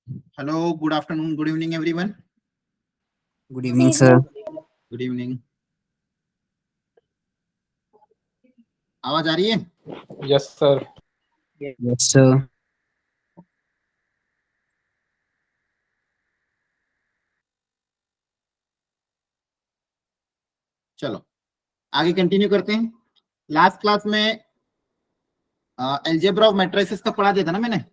Hello, good afternoon, good evening, everyone. Good evening, sir. Good evening. आवाज आ रही है? Yes, sir. Yes, sir. चलो आगे कंटिन्यू करते हैं। लास्ट क्लास में अलजेब्रा ऑफ मैट्रिसेस का पढ़ा दिया था ना मैंने।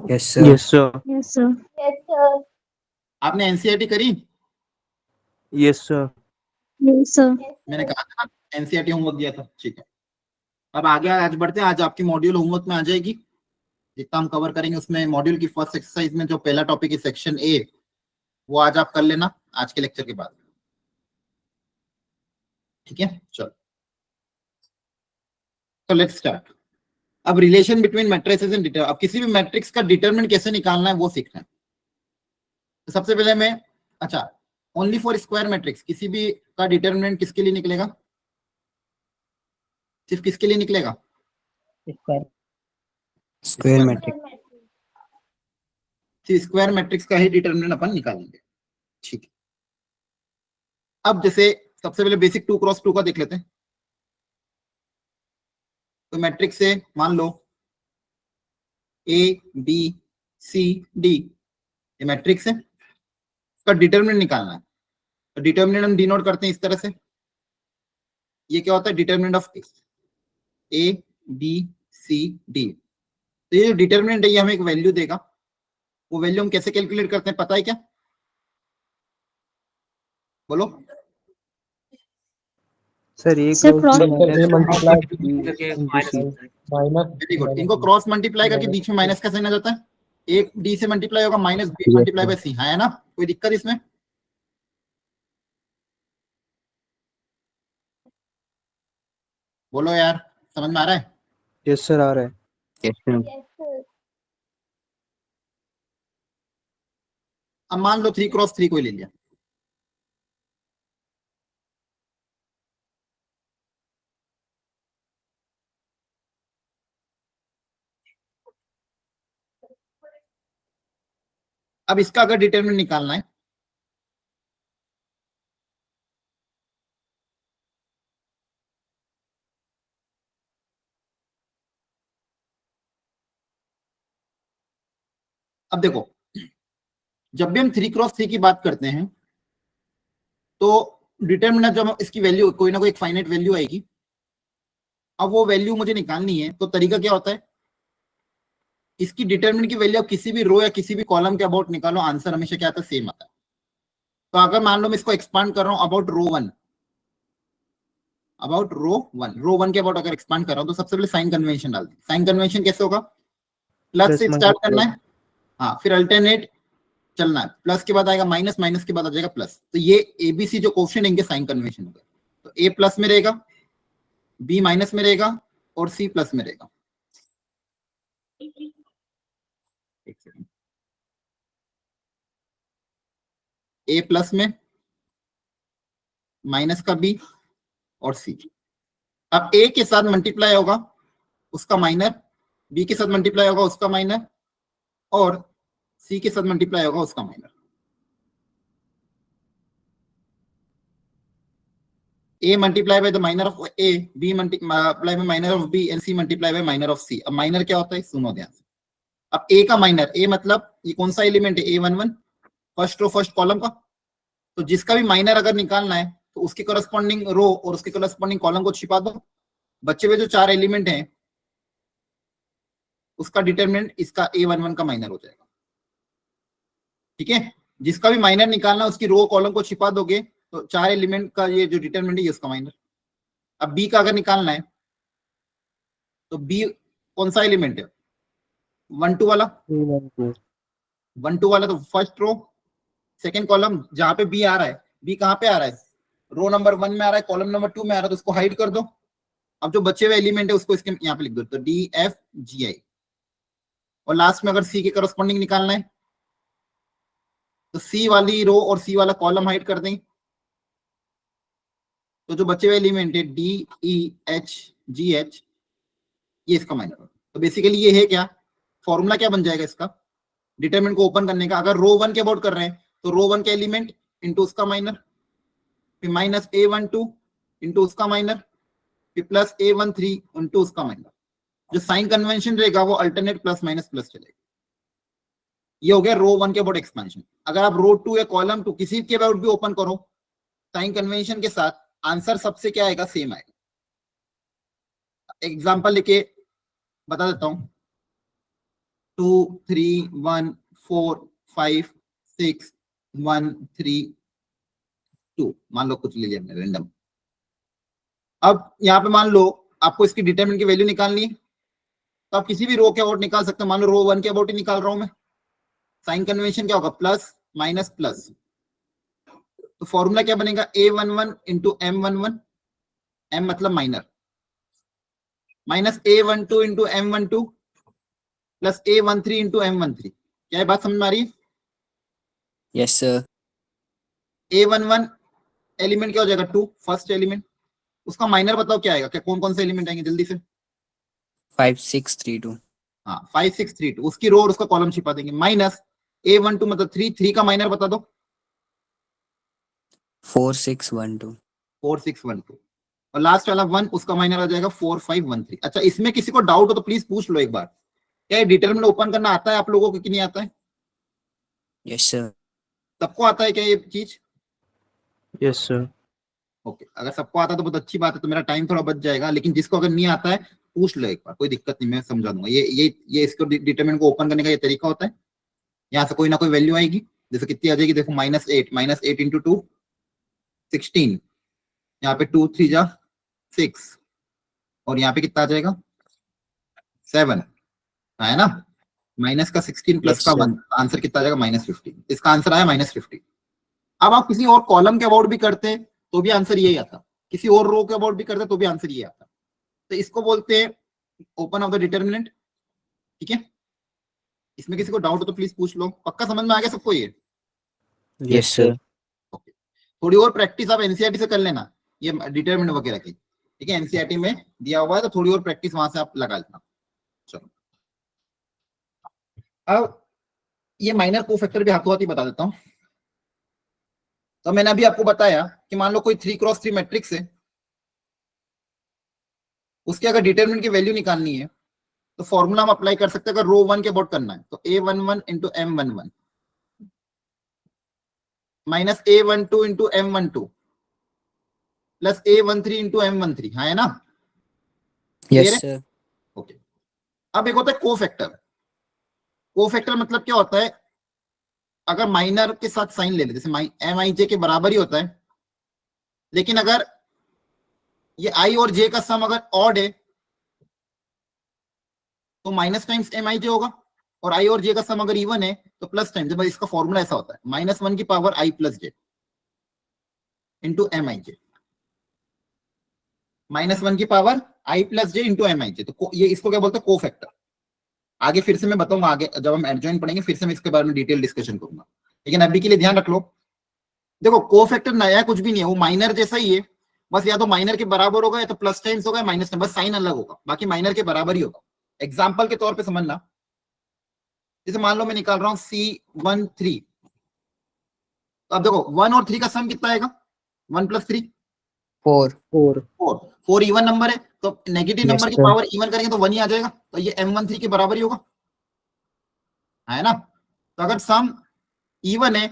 Yes, sir. Yes, sir. Yes, sir. आपने एनसीईआरटी करी? Yes, sir. Yes, sir. मैंने कहा था ना एनसीईआरटी होमवर्क दिया था। ठीक है, अब आगे आज बढ़ते हैं। आज आपकी मॉड्यूल होमवर्क में आ जाएगी। जितना हम कवर करेंगे उसमें मॉड्यूल की फर्स्ट एक्सरसाइज में जो पहला टॉपिक है सेक्शन ए, वो आज आप कर लेना आज के लेक्चर के बाद। ठीक है, चलो तो लेट्स स्टार्ट। अब रिलेशन बिटवीन मैट्रिसेस एंड अब किसी भी मैट्रिक्स का डिटरमिनेंट कैसे निकालना है वो सीखना है। तो सबसे पहले मैं ओनली फॉर स्क्वायर मैट्रिक्स किसी भी का डिटरमिनेंट किसके लिए निकलेगा? सिर्फ किसके लिए निकलेगा? Square matrix. सिर्फ स्क्वायर मैट्रिक्स का ही डिटरमिनेंट अपन निकालेंगे। ठीक है, अब जैसे सबसे पहले बेसिक 2 क्रॉस 2 का देख लेते हैं। तो मैट्रिक्स से मान लो ए बी सी डी, ये मैट्रिक्स है, इसका डिटरमिनेंट निकालना है। तो डिटरमिनेंट हम डिनोट करते हैं इस तरह से। ये क्या होता है? Determinant of A B C D. तो ये जो डिटरमिनेंट है ये हमें एक वैल्यू देगा। वो वैल्यू हम कैसे कैलकुलेट करते हैं पता है क्या? बोलो Sir, एक Sir, row cross से multiply minus minus. Very good. इनको क्रॉस मल्टीप्लाई करके बीच में माइनस का साइन आ जाता है। एक डी से मल्टीप्लाई होगा माइनस बी मल्टीप्लाई बाय सी। है ना, कोई दिक्कत इसमें? बोलो यार, समझ में आ रहा है? Yes, sir, आ रहा है. Yes, sir. अब मान लो 3 क्रॉस 3 कोई ले लिया। अब इसका अगर डिटरमिनेंट निकालना है अब देखो, जब भी हम 3 क्रॉस 3 की बात करते हैं तो डिटरमिनेंट जब इसकी वैल्यू कोई ना कोई एक फाइनाइट वैल्यू आएगी। अब वो वैल्यू मुझे निकालनी है तो तरीका क्या होता है? इसकी डिटरमिनेंट की वैल्यू किसी भी रो या किसी भी कॉलम के अबाउट निकालो, आंसर हमेशा क्या आता है? सेम आता है। तो अगर मान लो मैं इसको एक्सपांड कर रहा हूं अबाउट रो 1, रो 1 के अबाउट अगर एक्सपांड कर रहा हूं तो सबसे पहले साइन कन्वेंशन डाल दें। साइन कन्वेंशन कैसे होगा? प्लस से स्टार्ट करना है, हाँ, फिर अल्टरनेट चलना है। प्लस के बाद आएगा माइनस, माइनस के बाद आ जाएगा प्लस। तो ये एबीसी जो क्वेश्चन है इनके साइन कन्वेंशन होगा। तो ए प्लस में रहेगा, बी माइनस में रहेगा और सी प्लस में रहेगा। ए प्लस में, माइनस का बी और सी। अब ए के साथ मल्टीप्लाई होगा उसका माइनर, बी के साथ मल्टीप्लाई होगा उसका माइनर और सी के साथ मल्टीप्लाई होगा उसका minor. A multiply by the minor of A, B multiply by minor of B and C multiply by minor of C। अब माइनर क्या होता है सुनो ध्यान से। अब A का माइनर, A मतलब ये कौन सा एलिमेंट है? A11, first row first column का। तो जिसका भी माइनर अगर निकालना है तो उसके करस्पॉन्डिंग रो और उसके करस्पॉन्डिंग कॉलम को छिपा दो। बच्चे में जो 4 एलिमेंट हैं उसका डिटरमिनेंट इसका A11 का माइनर हो जाएगा। ठीक है, जिसका भी माइनर निकालना है उसकी रो कॉलम को छिपा दोगे तो 4 एलिमेंट का ये जो डिटरमिनेंट है ये उसका माइनर। अब बी का अगर निकालना है तो बी कौन सा एलिमेंट है? 1 2 वाला, 1 2 वाला। तो फर्स्ट रो सेकंड कॉलम जहां पे बी आ रहा है, बी कहां पे आ रहा है? रो नंबर 1 में आ रहा है, कॉलम नंबर 2 में आ रहा है, तो उसको हाइड कर दो। अब जो बचे हुए एलिमेंट है उसको इसके यहाँ पे लिख दो, तो डी एफ जी आई। और लास्ट में अगर सी के करस्पॉन्डिंग निकालना है तो सी वाली रो और सी वाला कॉलम हाइड कर दें। तो जो बचे हुए एलिमेंट है D E H G H, ये इसका माइनर। तो बेसिकली ये है क्या? फॉर्मूला क्या बन जाएगा इसका डिटरमिनेंट को ओपन करने का? अगर रो 1 के अबाउट कर रहे हैं तो रो 1 के एलिमेंट इंटू उसका माइनर, फिर माइनस A12 इंटू उसका माइनर, फिर प्लस A13 इंटू उसका माइनर। जो साइन कन्वेंशन रहेगा वो अल्टरनेट प्लस माइनस प्लस चलेगा। ये हो गया रो 1 के अबाउट एक्सपेंशन। अगर आप रो 2 या कॉलम 2 किसी के अबाउट भी ओपन करो साइन कन्वेंशन के साथ, आंसर सबसे क्या आएगा? सेम आएगा। एग्जांपल लेके बता देता हूं, 2 3 1 4 5 6 1 3 2, मान लो कुछ ले लिया मैंने रैंडम। अब यहाँ पे मान लो आपको इसकी डिटरमिनेंट की वैल्यू निकालनी है, तो आप किसी भी रो के अबाउट निकाल सकते हो। मान लो रो 1 के अबाउट ही निकाल रहा हूं मैं, साइन कन्वेंशन क्या होगा? Plus minus plus. तो फॉर्मूला क्या बनेगा? A11 इंटू M11, M मतलब minor, minus A12 into M12 plus A13 into M13। क्या है बात समझ में आ रही है? Yes, sir. A11 एलिमेंट क्या हो जाएगा? 2, फर्स्ट एलिमेंट। उसका माइनर बताओ क्या आएगा? क्या कौन कौन से एलिमेंट आएंगे जल्दी से? 5, 6, 3, 2. हाँ 5 6 3 2, उसकी रो और उसका कॉलम छिपा देंगे। माइनस A12 मतलब 3, 3 का माइनर बता दो। 4, 6, 1, 2. 4 6 1 2, और लास्ट वाला 1 उसका माइनर आ जाएगा 4 5 1 3। अच्छा, इसमें किसी को डाउट हो तो प्लीज पूछ लो एक बार, क्या डिटरमिनेंट ओपन करना आता है आप लोगों को कि नहीं आता है? Yes, sir. सबको आता है क्या ये चीज? Yes, sir. ओके, अगर सबको आता है तो बहुत अच्छी बात है, तो मेरा टाइम थोड़ा बच जाएगा। लेकिन जिसको अगर नहीं आता है पूछ लो एक बार, कोई दिक्कत नहीं, मैं समझा दूंगा। ये इसको डिटरमिनेंट को ओपन करने का ये तरीका होता है। यहाँ से कोई ना कोई वैल्यू आएगी, जैसे कितनी आ जाएगी देखो, माइनस एट इंटू 2 16, यहाँ पे 2 3 जा 6, और यहाँ पे कितना आ जाएगा? 7, है ना? माइनस का 16 प्लस Yes, का sir. 1, आंसर कितना आ जाएगा? -15। इसका आंसर आया -15। अब आप किसी और कॉलम के अबाउट भी करते तो भी आंसर यही आता, किसी और रो के अबाउट भी करते तो भी आंसर यही आता। तो इसको बोलते हैं ओपन ऑफ द डिटरमिनेंट। ठीक है, इसमें किसी को डाउट हो तो प्लीज पूछ लो। पक्का समझ में आ गया सबको ये? Yes, sir. ओके, थोड़ी और प्रैक्टिस आप एनसीईआरटी से कर लेना ये डिटरमिनेंट वगैरह की। ठीक है, एनसीईआरटी में दिया हुआ है तो थोड़ी और प्रैक्टिस वहां से आप लगा लेना। चलो, अब ये माइनर कोफैक्टर भी हाथों हाथ ही बता देता हूं। तो मैंने अभी आपको बताया कि मान लो कोई 3x3 मैट्रिक्स है, उसके अगर डिटरमिनेंट की वैल्यू निकालनी है तो फॉर्मूला हम अप्लाई कर सकते हैं। अगर रो 1 के अबाउट करना है तो A11 into M11 minus A12 into M12 plus A13 into M13, हाँ है ना? Yes, Clear है? sir. ओके, अब एक होता है कोफैक्टर। कोफैक्टर मतलब क्या होता है? अगर माइनर के साथ साइन ले ले, जैसे MIJ के बराबर ही होता है, लेकिन अगर ये I और J का सम अगर ऑड है तो माइनस टाइम्स MIJ होगा, और I और J का सम अगर इवन है तो प्लस टाइम्स। जब इसका फॉर्मूला ऐसा होता है, -1 की power I plus J into MIJ, -1 की power I plus J into MIJ। तो ये इसको क्या बोलते हैं? कोफैक्टर। आगे फिर से मैं बताऊंगा, आगे जब हम एडजॉइन पढ़ेंगे फिर से मैं इसके बारे में डिटेल डिस्कशन करूंगा, लेकिन अभी के लिए ध्यान रख लो। देखो, कोफैक्टर नया कुछ भी नहीं है, वो माइनर जैसा ही है, बस या तो माइनर के बराबर होगा या तो प्लस टाइम्स होगा, माइनस टाइम, बस साइन अलग होगा, बाकी माइनर के बराबर ही होगा। एग्जाम्पल के तौर पे समझना, जैसे मान लो मैं निकाल रहा हूं C13, तो अब देखो 1 और 3 का सम कितना आएगा? 1 प्लस 3 4. 4, 4 इवन नंबर है, तो नेगेटिव Yes, नंबर की sir. पावर इवन करेंगे तो 1 ही आ जाएगा, तो ये M13 के बराबर ही होगा, है ना? तो अगर सम इवन है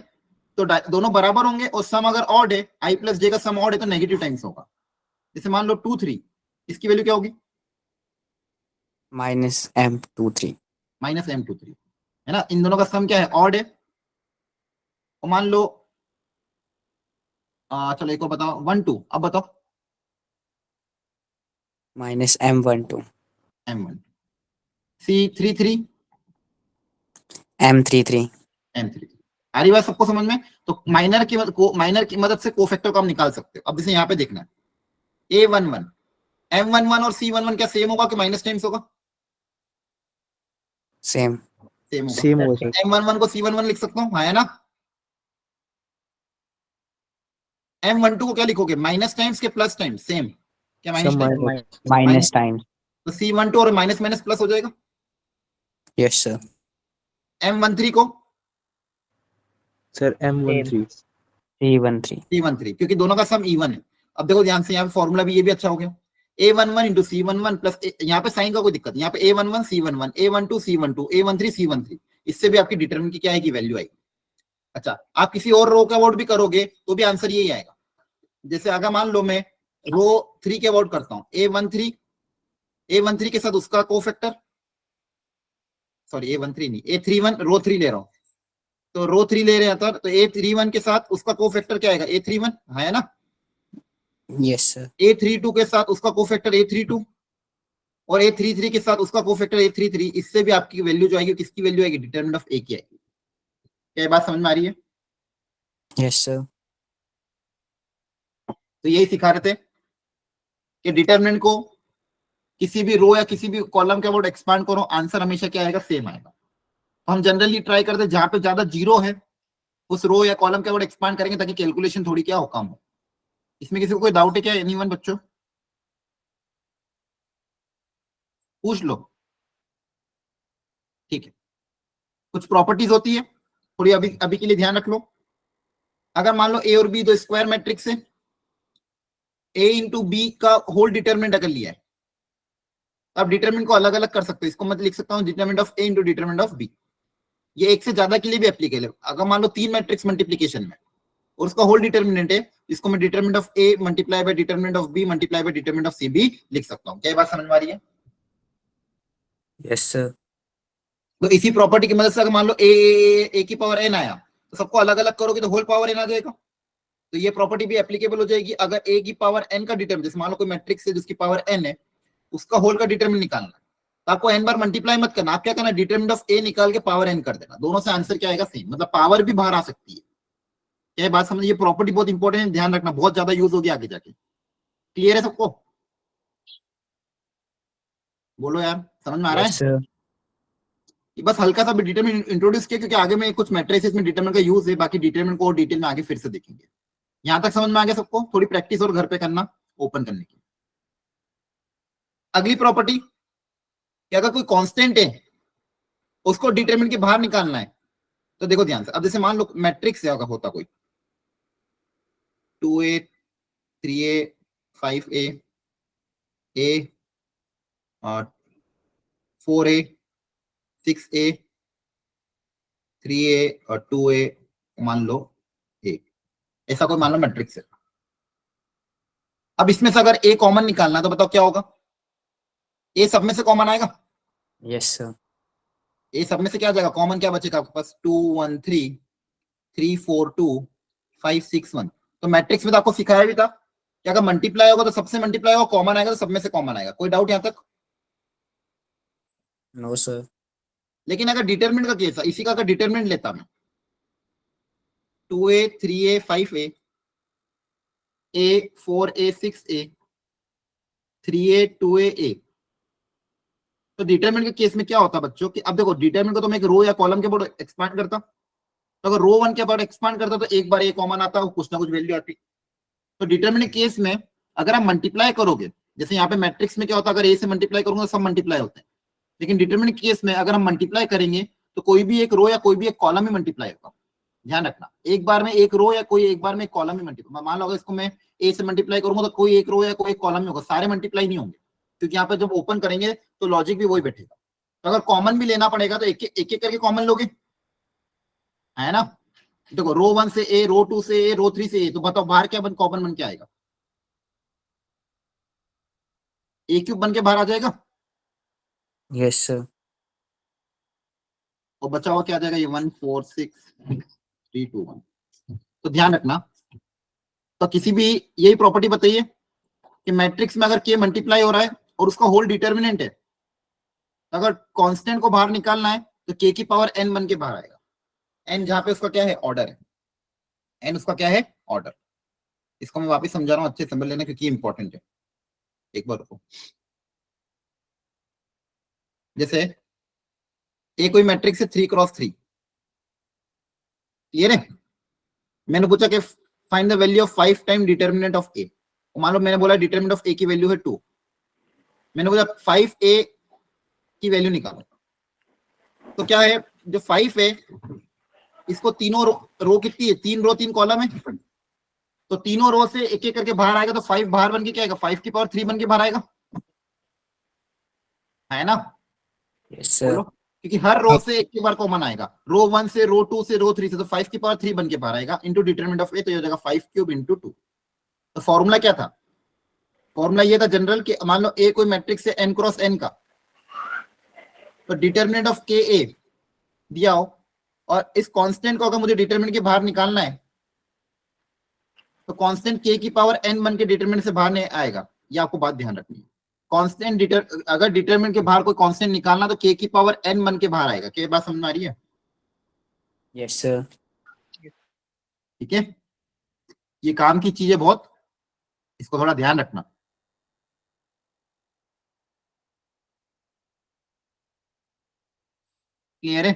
तो दोनों बराबर होंगे, और सम अगर ऑड है, I प्लस J का सम ऑड है तो नेगेटिव टाइम्स होगा। जैसे मान लो 2 3, इसकी वैल्यू क्या होगी? -M23. -M23, है ना? इन दोनों का सम क्या है? ऑड है। और मान लो चलो एक और बताओ, 1 2, अब बताओ -M12. M1, C33 M33. M3। आ रही बात सबको समझ में? तो माइनर की मदद से कोफैक्टर को हम निकाल सकते हो। अब जैसे यहाँ पे देखना है, A11 M11 और C11 क्या सेम होगा कि माइनस टाइम्स होगा? Same. सेम होगा। Same होगा सर। M11 को C11 लिख सकता हूँ, हाँ है ना? M12 को क्या लिखोगे? माइनस टाइम्स के प्लस टाइम्स? सेम, क्या minus Some times? minus. Minus times. तो C12 और माइनस माइनस प्लस हो जाएगा। Yes, sir. M13 को Sir, M13. C13. C13, क्योंकि दोनों का सम इवन है। अब देखो ध्यान से, यहाँ पे फॉर्मूला भी ये भी अच्छा हो गया, A11 इंटू C11 प्लस, यहाँ पे साइन का कोई दिक्कत नहीं, यहाँ पे A11 C11, A12 C12, A13 C13, इससे भी आपकी डिटरमिनेंट की क्या है कि वैल्यू आएगी। अच्छा, आप किसी और रो का अवॉर्ड भी करोगे तो भी आंसर यही आएगा। जैसे अगर मान लो मैं रो 3 के अवॉर्ड करता हूँ, A13 के साथ उसका कोफैक्टर, सॉरी A13 नहीं, A31, रो 3 ले रहा हूँ, तो रो 3 ले रहे हैं तो A31 के साथ उसका कोफैक्टर क्या आएगा, A31 है ना, Yes, sir. A32 के साथ उसका कोफैक्टर A32 और A33 के साथ उसका कोफैक्टर A33, इससे भी आपकी वैल्यू जो आएगी किसकी वैल्यू आएगी, डिटरमिनेंट ऑफ A की आएगी। क्या ये बात समझ में आ रही है? Yes, sir. तो यही सिखा रहे थे कि डिटरमिनेंट को किसी भी रो या किसी भी कॉलम के अबाउट एक्सपांड करो, आंसर हमेशा क्या आएगा, सेम आएगा। तो हम जनरली ट्राई करते हैं जहां पे ज्यादा जीरो है उस रो या कॉलम के अबाउट एक्सपांड करेंगे ताकि कैलकुलेशन थोड़ी क्या हो, कम हो। इसमें किसी को कोई डाउट है क्या, एनीवन बच्चों? पूछ लो, ठीक है। कुछ प्रॉपर्टीज होती है थोड़ी, अभी अभी के लिए ध्यान रख लो। अगर मान लो ए और बी दो स्क्वायर मैट्रिक्स है, ए इंटू बी का होल डिटरमिनेंट अगर लिया है, अब डिटरमिनेंट को अलग अलग कर सकते हो। इसको मैं लिख सकता हूं determinant of A into determinant of B. ये एक से ज्यादा के लिए भी एप्लीकेबल है। अगर मान लो 3 मैट्रिक्स मल्टीप्लीकेशन में और उसका होल डिटरमिनेंट है, इसको मैं determinant of A multiply by determinant of B multiply by determinant of C भी लिख सकता हूं। क्या बात समझ में आ रही है? Yes, sir. तो इसी प्रॉपर्टी की मदद से अगर मान लो ए की पावर एन आया, तो सबको अलग अलग करोगे तो होल पावर एन आ जाएगा। तो ये प्रॉपर्टी भी एप्लीकेबल हो जाएगी अगर ए की पावर एन का डिटरमिनेंट, जैसे मान लो कोई मैट्रिक्स है जिसकी पावर एन है, उसका होल का डिटरमिनेंट निकालना, तो आपको एन बार मल्टीप्लाई मत करना, आप क्या करना, डिटरमिनेंट ऑफ ए निकाल के पावर एन कर देना, दोनों से आंसर क्या आएगा, सेम। मतलब पावर भी बाहर आ सकती है। क्या बात समझ? ये प्रॉपर्टी बहुत इंपॉर्टेंट है, ध्यान रखना, बहुत ज्यादा यूज होगी आगे जाके। क्लियर है सबको? बोलो यार, समझ में आ रहा Yes, है? sir. बस हल्का सा भी डिटरमिनेंट इंट्रोड्यूस किया क्योंकि आगे में कुछ मैट्रिसेस में डिटरमिनेंट का यूज है, बाकी डिटरमिनेंट को और डिटेल में आगे फिर से देखेंगे। यहां तक समझ में आ गया सबको? थोड़ी प्रैक्टिस और घर पे करना ओपन करने की। अगली प्रॉपर्टी कि अगर कोई कांस्टेंट है उसको डिटरमिनेंट के बाहर निकालना है, तो देखो ध्यान से। अब जैसे मान लो मैट्रिक्स है, अगर होता कोई 2a 3a 5a a और 4a 6a 3a और 2a मान लो a, ऐसा कोई मान लो मैट्रिक्स है। अब इसमें से अगर a कॉमन निकालना है तो बताओ क्या होगा, a सब में से कॉमन आएगा, Yes, sir. a सब में से क्या आ जाएगा, कॉमन क्या बचेगा आपके पास, 2 1 3 3 4 2 5 6 1। तो मैट्रिक्स में तो आपको सिखाया भी था कि अगर मल्टीप्लाई होगा तो सबसे मल्टीप्लाई होगा, कॉमन आएगा तो सब में से कॉमन आएगा। कोई डाउट यहां तक? No, sir. लेकिन अगर डिटरमिनेंट का केस है, इसी का अगर डिटरमिनेंट लेता मैं 2a 3a 5a a 4a 6a 3a 2a a, तो डिटरमिनेंट के केस में क्या होता बच्चों कि अब देखो डिटरमिनेंट को तो मैं एक रो या कॉलम के ऊपर एक्सपांड करता, तो अगर रो 1 के ऊपर एक्सपांड करता तो एक बार ए कॉमन आता, कुछ ना कुछ वैल्यू आती। तो डिटरमिनेंट केस में अगर आप मल्टीप्लाई करोगे, जैसे यहाँ पे मैट्रिक्स में क्या होता है, अगर ए से मल्टीप्लाई करूंगा तो सब मल्टीप्लाई होते हैं, लेकिन डिटरमिनेंट केस में अगर हम मल्टीप्लाई करेंगे तो कोई भी एक रो या कोई भी एक कॉलम ही मल्टीप्लाई होगा। ध्यान रखना, एक बार में एक रो या कोई एक बार में एक कॉलम ही मल्टीप्लाई। मान लो अगर इसको मैं ए से मल्टीप्लाई करूंगा तो कोई एक रो या कोई एक कॉलम ही होगा, सारे मल्टीप्लाई नहीं होंगे, क्योंकि यहाँ पे जब ओपन करेंगे तो लॉजिक भी वही बैठेगा। तो अगर कॉमन भी लेना पड़ेगा तो एक एक करके कॉमन लोगे, है ना। देखो रो 1 से ए, रो 2 से ए, रो 3 से ए, तो बताओ बाहर क्या कॉमन बन के आएगा, ए क्यूब बन के बाहर आ जाएगा, Yes, sir. और बचा हुआ क्या आ जाएगा, ये 1 4 6 3 2 1। तो ध्यान रखना, तो किसी भी यही प्रॉपर्टी बताइए कि मैट्रिक्स में अगर के मल्टीप्लाई हो रहा है और उसका होल डिटरमिनेंट है, अगर कांस्टेंट को बाहर निकालना है तो के की पावर एन बन के बाहर आएगा। एन जहां पे उसका क्या है, ऑर्डर है, एन उसका क्या है, ऑर्डर। इसको मैं वापस समझा रहा हूं, अच्छे से समझ लेना क्योंकि इंपॉर्टेंट है। एक बार रुको, जैसे ए कोई मैट्रिक्स है 3 क्रॉस 3, क्लियर है। मैंने पूछा कि find the value of 5 time determinant of A. मान लो मैंने बोला डिटरमिनेंट ऑफ ए की वैल्यू है 2, मैंने बोला 5a की वैल्यू निकालो, तो क्या है, जो 5 है इसको तीनों रो कितनी है, 3 रो 3 कॉलम है, तो तीनों रो से एक एक करके बाहर आएगा, तो 5 बाहर बन के क्या आएगा, 5 की पावर 3 बन के बाहर आएगा, है ना? Yes, sir. बोलो, क्योंकि हर रो से एक के बार कॉमन आएगा, रो 1 से रो 2 से रो 3 से, तो 5 की पावर 3 बन के बाहर आएगा इंटू डिटरमिनेंट ऑफ ए, तो ये हो जाएगा 5 क्यूब इंटू 2। तो फॉर्मूला क्या था, फॉर्मूला ये था जनरल कि मान लो ए कोई मैट्रिक्स है n क्रॉस n का, तो डिटरमिनेंट ऑफ के ए दिया हो, और इस कांस्टेंट को अगर मुझे डिटरमिनेंट के बाहर निकालना है, तो कांस्टेंट k की पावर n बन के डिटरमिनेंट से बाहर नहीं आएगा, ये आपको बात ध्यान रखनी है। कांस्टेंट अगर डिटरमिनेंट के बाहर कोई कांस्टेंट निकालना, तो k की पावर n बन के बाहर आएगा। क्या बात समझ में आ रही है? Yes, sir. ठीक है, ये काम की चीज है बहुत, इसको थोड़ा ध्यान रखना। क्लियर है?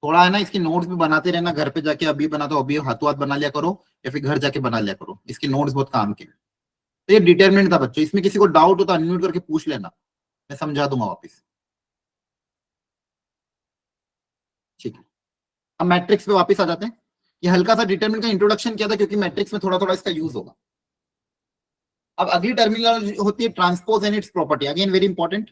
थोड़ा है ना, इसके नोट्स भी बनाते रहना, घर पे जाके अभी बना दो, अभी हाथों हाथ बना लिया करो, या फिर घर जाके बना लिया करो, इसके नोट्स बहुत काम के। तो ये डिटरमिनेंट था बच्चों, इसमें किसी को डाउट हो तो अनम्यूट करके पूछ लेना, मैं समझा दूंगा वापस। ठीक है, अब मैट्रिक्स पे वापस आ जाते हैं। ये हल्का सा डिटरमिनेंट का इंट्रोडक्शन किया था, क्योंकि मैट्रिक्स में थोड़ा थोड़ा इसका यूज होगा। अब अगली टर्मिनोलॉजी होती है transpose and it's property, again very important.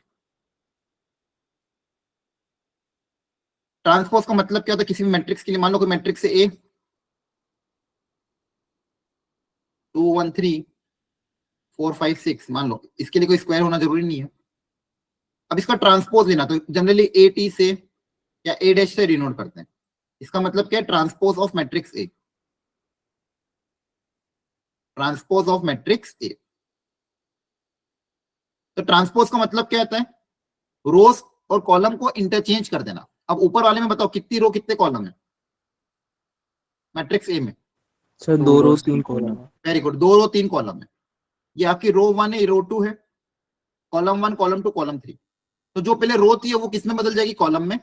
Transpose का मतलब क्या होता है, किसी भी मैट्रिक्स के लिए, मान लो कोई मैट्रिक्स है ए 2 1 3 4 5 6, मान लो इसके लिए कोई स्क्वायर होना जरूरी नहीं है। अब इसका ट्रांसपोज लेना, तो जनरली ए टी से या ए डैश से डिनोट करते हैं। इसका मतलब क्या है, transpose of matrix A, transpose of matrix A. तो ट्रांसपोज का मतलब क्या होता है, रोज और कॉलम को इंटरचेंज कर देना। अब ऊपर वाले में बताओ कितनी रो कितने कॉलम है मैट्रिक्स ए में? सर 2 रो 3 कॉलम। वेरी गुड, 2 रो 3 कॉलम है। ये आपकी रो 1 है, रो 2 है, कॉलम 1 कॉलम 2 कॉलम 3। तो जो पहले रो थी है वो किस में बदल जाएगी, कॉलम में।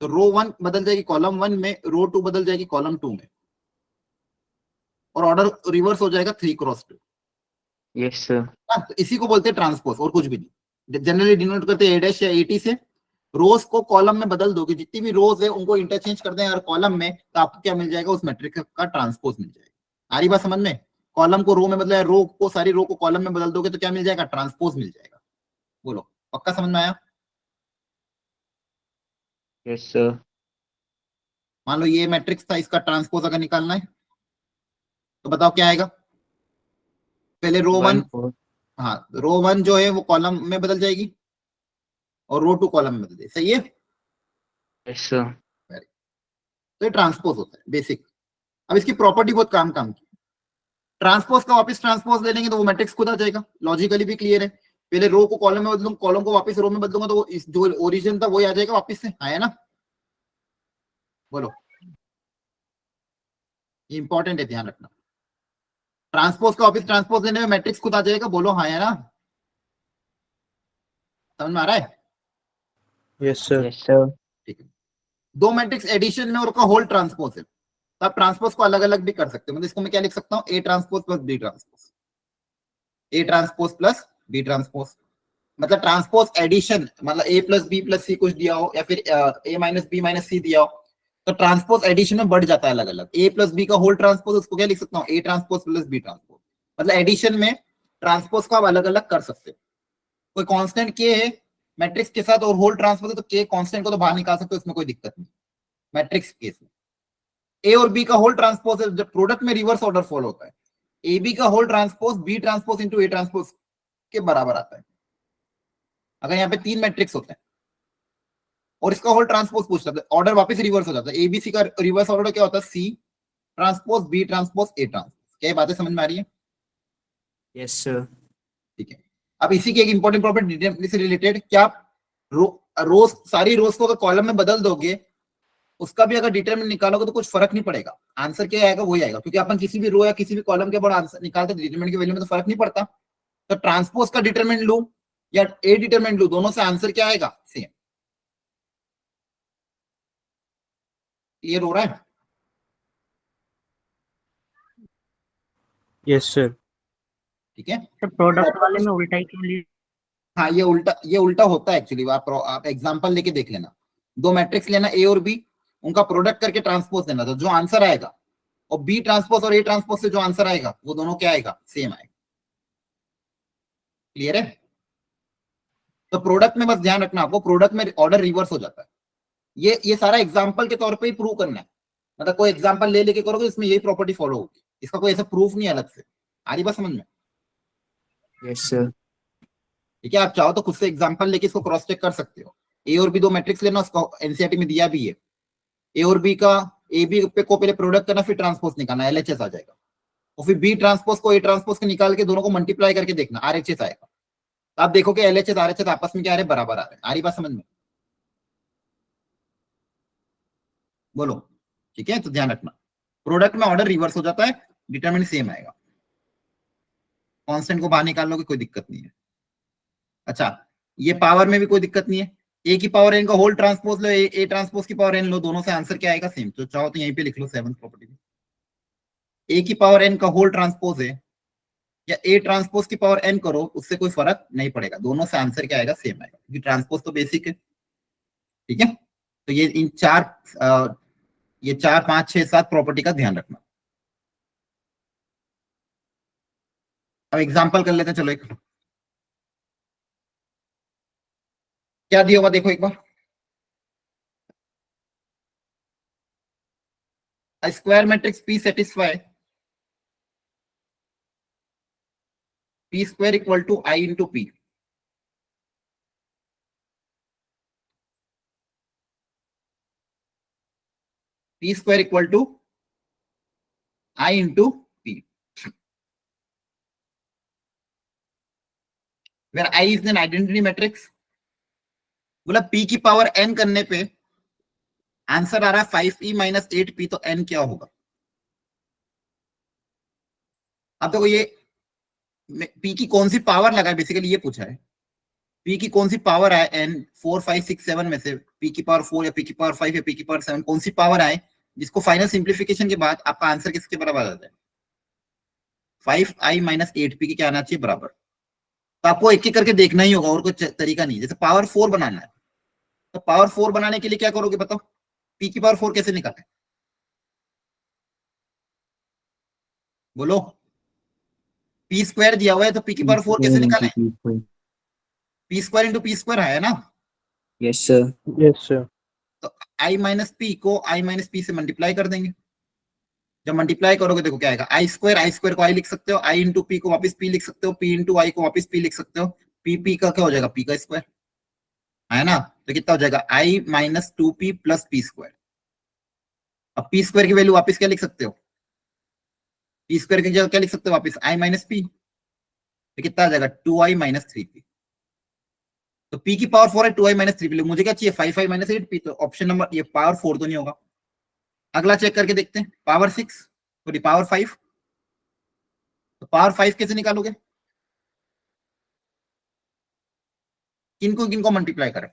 तो रो 1 बदल जाएगी कॉलम 1 में, रो 2 बदल जाएगी कॉलम 2 में, और ऑर्डर रिवर्स हो जाएगा 3 क्रॉस 2। Yes, sir. तो इसी को बोलते हैं ट्रांसपोज, और कुछ भी नहीं। जनरली डिनोट करते हैं ए डैश या एटी से। रोज को कॉलम में बदल दोगे, जितनी भी रोज है उनको इंटरचेंज कर दें और कॉलम में, तो आपको क्या मिल जाएगा, उस मैट्रिक्स का ट्रांसपोज मिल जाएगा। आ रही बात समझ में? कॉलम को रो में बदला, रो को, सारी रो को कॉलम में बदल दोगे तो क्या मिल जाएगा, ट्रांसपोज मिल जाएगा। बोलो, पक्का समझ में आया? Yes, sir. मान लो ये मैट्रिक्स था, इसका ट्रांसपोज अगर निकालना है तो बताओ क्या आएगा। पहले रो 1, 4. हाँ रो 1 जो है वो कॉलम में बदल जाएगी, और रो 2 कॉलम में बदल जाएगी। सही है? Yes, sir. तो ये ट्रांसपोज होता है बेसिक। अब इसकी प्रॉपर्टी बहुत काम की। ट्रांसपोज का वापस ट्रांसपोज ले लेंगे तो वो मैट्रिक्स खुद आ जाएगा, लॉजिकली भी क्लियर है। पहले रो को कॉलम में बदलूंगा, कॉलम को वापस रो में बदलूंगा, तो वो जो ओरिजिन था वही आ जाएगा वापस से, आया ना? बोलो, ये इंपॉर्टेंट है, ध्यान रखना। ट्रांसपोज का वापस ट्रांसपोज लेने में मैट्रिक्स खुद आ जाएगा, बोलो हाँ या ना? समझ में आ रहा है? Yes sir. Yes, sir. ठीक है, दो मैट्रिक्स एडिशन में और उसका होल ट्रांसपोज है, तो आप ट्रांसपोज को अलग अलग भी कर सकते हो। मतलब इसको मैं क्या लिख सकता हूँ, A transpose plus B transpose, A transpose plus B transpose. मतलब ट्रांसपोज एडिशन, मतलब A plus B plus C कुछ दिया हो, या फिर A minus B minus C दिया हो, तो ट्रांसपोज एडिशन में बढ़ जाता है अलग अलग। ए प्लस बी का होल ट्रांसपोज, उसको क्या लिख सकता हूँ, A transpose plus B transpose. मतलब एडिशन में ट्रांसपोज को आप अलग अलग कर सकते हो। कोई कांस्टेंट के है मैट्रिक्स के साथ और होल ट्रांसपोज है, तो के कांस्टेंट को तो बाहर निकाल सकते हो, उसमें कोई दिक्कत नहीं मैट्रिक्स केस में। ए और बी का होल ट्रांसपोज है, जब प्रोडक्ट में रिवर्स ऑर्डर फॉलो होता है, ए बी का whole transpose B transpose into A transpose के बराबर आता है। अगर यहाँ पे 3 मैट्रिक्स होते हैं और इसका होल ट्रांसपोज पूछता है, ऑर्डर वापस रिवर्स हो जाता है। एबीसी का रिवर्स ऑर्डर क्या होता है, C transpose B transpose A transpose. क्या बातें समझ में आ रही है? Yes, sir. ठीक है, अब इसी की एक इंपॉर्टेंट प्रॉपर्टी से रिलेटेड, क्या आप रोज, सारी रोज को अगर कॉलम में बदल दोगे, उसका भी अगर डिटरमिनेंट निकालोगे तो कुछ फर्क नहीं पड़ेगा, आंसर क्या आएगा वही आएगा। क्योंकि अपन किसी भी रो या किसी भी कॉलम के ऊपर आंसर निकालते डिटरमिनेंट की वैल्यू में तो फर्क नहीं पड़ता। तो ट्रांसपोज का डिटरमिनेंट लू या ए डिटरमिनेंट लू, दोनों से आंसर क्या आएगा, सेम। क्लियर हो रहा है? Yes sir. ठीक है। सर प्रोडक्ट वाले में उल्टा ही क्यों लिया? हाँ, ये उल्टा होता है एक्चुअली। आप एग्जांपल लेके देख लेना। दो मैट्रिक्स लेना ए और बी, उनका प्रोडक्ट करके ट्रांसपोज देना, तो जो आंसर आएगा और बी ट्रांसपोज और ए ट्रांसपोज से जो आंसर आएगा वो दोनों क्या आएगा, सेम आएगा। क्लियर है? तो प्रोडक्ट में बस ध्यान रखना आपको, प्रोडक्ट में ऑर्डर रिवर्स हो जाता है। ये सारा एग्जांपल के तौर पे ही प्रूव करना है, मतलब कोई एग्जांपल ले लेके करोगे इसमें यही प्रॉपर्टी फॉलो होगी, इसका कोई ऐसा प्रूफ नहीं है अलग से। आ रही बात समझ में? Yes sir. ठीक है, आप चाहो तो खुद से एग्जांपल लेके इसको क्रॉस चेक कर सकते हो। ए और बी दो मैट्रिक्स लेना, उसको एनसीईआरटी में दिया भी है। ए और बी का ए बी पे को पहले प्रोडक्ट करना, फिर ट्रांसपोज निकालना, एलएचएस आ जाएगा। और फिर बी ट्रांसपोज को ए ट्रांसपोज के निकाल के दोनों को मल्टीप्लाई करके देखना, आरएचएस आएगा। तो आप देखोगे एलएचएस आरएचएस आपस में क्या आ रहे, बराबर आ रहे हैं। आ रही बात समझ में? बोलो। ठीक है, तो ध्यान रखना, प्रोडक्ट में ऑर्डर रिवर्स हो जाता है, डिटरमिनेंट सेम आएगा। कांस्टेंट को बाहर निकाल लोगे कोई दिक्कत नहीं है। अच्छा, ये पावर में भी कोई दिक्कत नहीं है। ए की पावर एन का होल ट्रांसपोज लो, ए ट्रांसपोज की पावर एन लो, दोनों से आंसर क्या आएगा, सेम। तो चाहो तो यहीं पे लिख लो 7th प्रॉपर्टी में, ए की पावर एन का होल ट्रांसपोज है या ए ट्रांसपोज की पावर एन करो, उससे कोई फर्क नहीं पड़ेगा, दोनों से आंसर क्या आएगा, सेम आएगा, क्योंकि ट्रांसपोज तो बेसिक है। ठीक है, तो ये इन ये 4 5 6 7 प्रॉपर्टी का ध्यान रखना। अब एग्जांपल कर लेते हैं, चलो। एक क्या दिया होगा देखो एक बार, square matrix P satisfy P square equal to I into P. P square equal to I into P, where I is an identity matrix. मतलब पी की पावर एन करने पे आंसर आ रहा है 5e माइनस 8p, तो n क्या होगा? अब देखो ये पी की कौन सी पावर लगा है, बेसिकली ये पूछा है। पी की कौन सी पावर आए n 4 5 6 7 में से, पी की पावर 4 या पी की पावर 5 या पी की पावर 7, कौन सी पावर आए जिसको फाइनल सिंप्लीफिकेशन के बाद आपका आंसर किसके बराबर आ जाता है, 5i माइनस 8p के क्या आना चाहिए, बराबर। तो आपको एक एक करके देखना ही होगा, और कोई तरीका नहीं। जैसे पावर 4 बनाना है, तो पावर 4 बनाने के लिए क्या करोगे बताओ, पी की पावर 4 कैसे निकाले, बोलो। पी स्क्वायर दिया हुआ है, तो पी की पावर 4 कैसे निकाले, P square into P square है ना। Yes sir. Yes, sir. तो आई माइनस पी को आई माइनस पी से मल्टीप्लाई कर देंगे। जब मल्टीप्लाई करोगे देखो क्या आएगा, आई स्क्वायर को आई लिख सकते हो, आई इंटू पी को वापस पी लिख सकते हो, पी इंटू आई को वापस पी लिख सकते हो, पी का क्या हो जाएगा, पी का स्क्वायर, है ना। तो कितना हो जाएगा, I minus 2p plus P square. अब पी स्क्वायर की वैल्यू वापस क्या लिख सकते हो, पी स्क्वायर की जगह क्या लिख सकते हो वापस, आई माइनस पी। तो कितना आ जाएगा, 2i माइनस 3p। तो p की पावर 4 है, 2i माइनस 3p। मुझे क्या चाहिए, 5i माइनस 8p। तो ऑप्शन नंबर ये पावर 4 तो नहीं होगा। अगला चेक करके देखते हैं, पावर 6 सॉरी पावर 5। तो पावर 5 कैसे निकालोगे, किनको मल्टीप्लाई करें,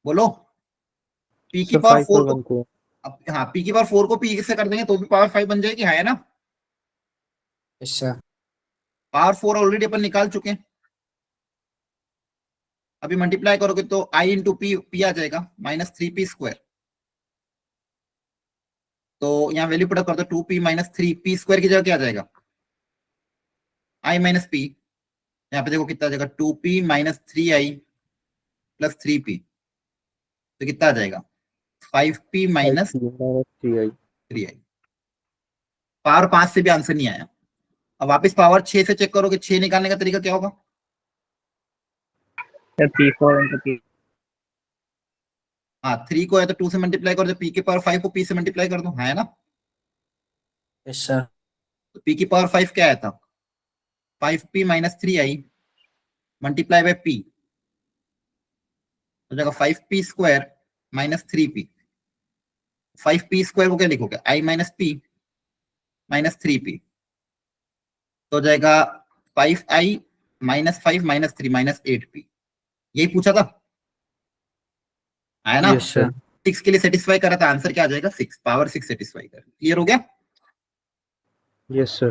बोलो। पी की Sir, पावर 5 4 और को 1 को. हाँ, पी की पावर 4 को पी से कर देंगे तो भी पावर 5 बन जाएगी, है ना। Yes sir. पावर 4 ऑलरेडी अपन निकाल चुके हैं। अभी मल्टीप्लाई करोगे तो आई इंटू पी आ जाएगा माइनस 3p स्क्वायर। तो यहाँ वैल्यू पुट कर दो, 2p माइनस 3p स्क्वायर की जगह क्या आ जाएगा, आई माइनस पी। यहाँ पे देखो कितना आ जाएगा, 2p minus 3i plus 3p। तो कितना आ जाएगा, 5p minus 3i. 3i। Power 5 से भी आंसर नहीं आया। अब वापस पावर 6 से चेक करोगे, 6 निकालने का तरीका क्या होगा, P4 into P। हाँ 3 को है तो 2 से मल्टीप्लाई कर दो, पी की पावर 5 को पी से मल्टीप्लाई कर दो, है ना। Yes sir. तो पी की पावर 5 क्या आया था, 5p minus 3i multiply by p, हो जाएगा 5p square minus 3p। 5p square को क्या लिखोगे, i minus p minus 3p। तो हो जाएगा 5i minus 5 minus 3 minus 8p। यही पूछा था, है ना। Yes, sir. 6 के लिए सेटिस्फाई करा था, आंसर क्या आ जाएगा, 6 पावर 6 सेटिस्फाई कर। क्लियर हो गया। Yes, sir.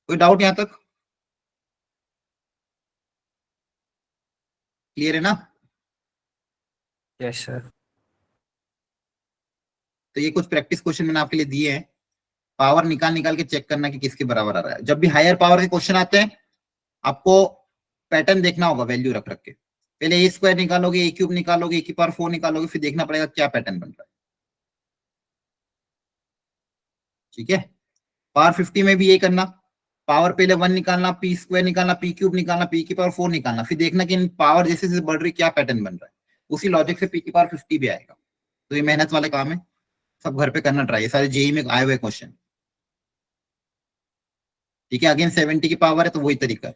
कोई डाउट यहां तक? क्लियर है ना? Yes sir. तो ये कुछ प्रैक्टिस क्वेश्चन मैंने आपके लिए दिए हैं, पावर निकाल निकाल के चेक करना कि किसके बराबर आ रहा है। जब भी हायर पावर के क्वेश्चन आते हैं आपको पैटर्न देखना होगा, वैल्यू रख रख के। पहले ए स्क्वायर निकालोगे, ए क्यूब निकालोगे, ए की पावर 4 निकालोगे, फिर देखना पड़ेगा क्या पैटर्न बन रहा है। ठीक है, पावर 50 में भी ये करना, पावर पहले 1 निकालना, पी स्क्वायर निकालना, पी क्यूब निकालना, पी की पावर 4 निकालना, फिर देखना कि इन पावर जैसे जैसे बढ़ रही क्या पैटर्न बन रहा है। उसी लॉजिक से पी की पावर 50 भी आएगा। तो ये मेहनत वाले काम है, सब घर पे करना ट्राई, सारे जेई में आए हुए क्वेश्चन। ठीक है, अगेन 70 की पावर है तो वही तरीका है।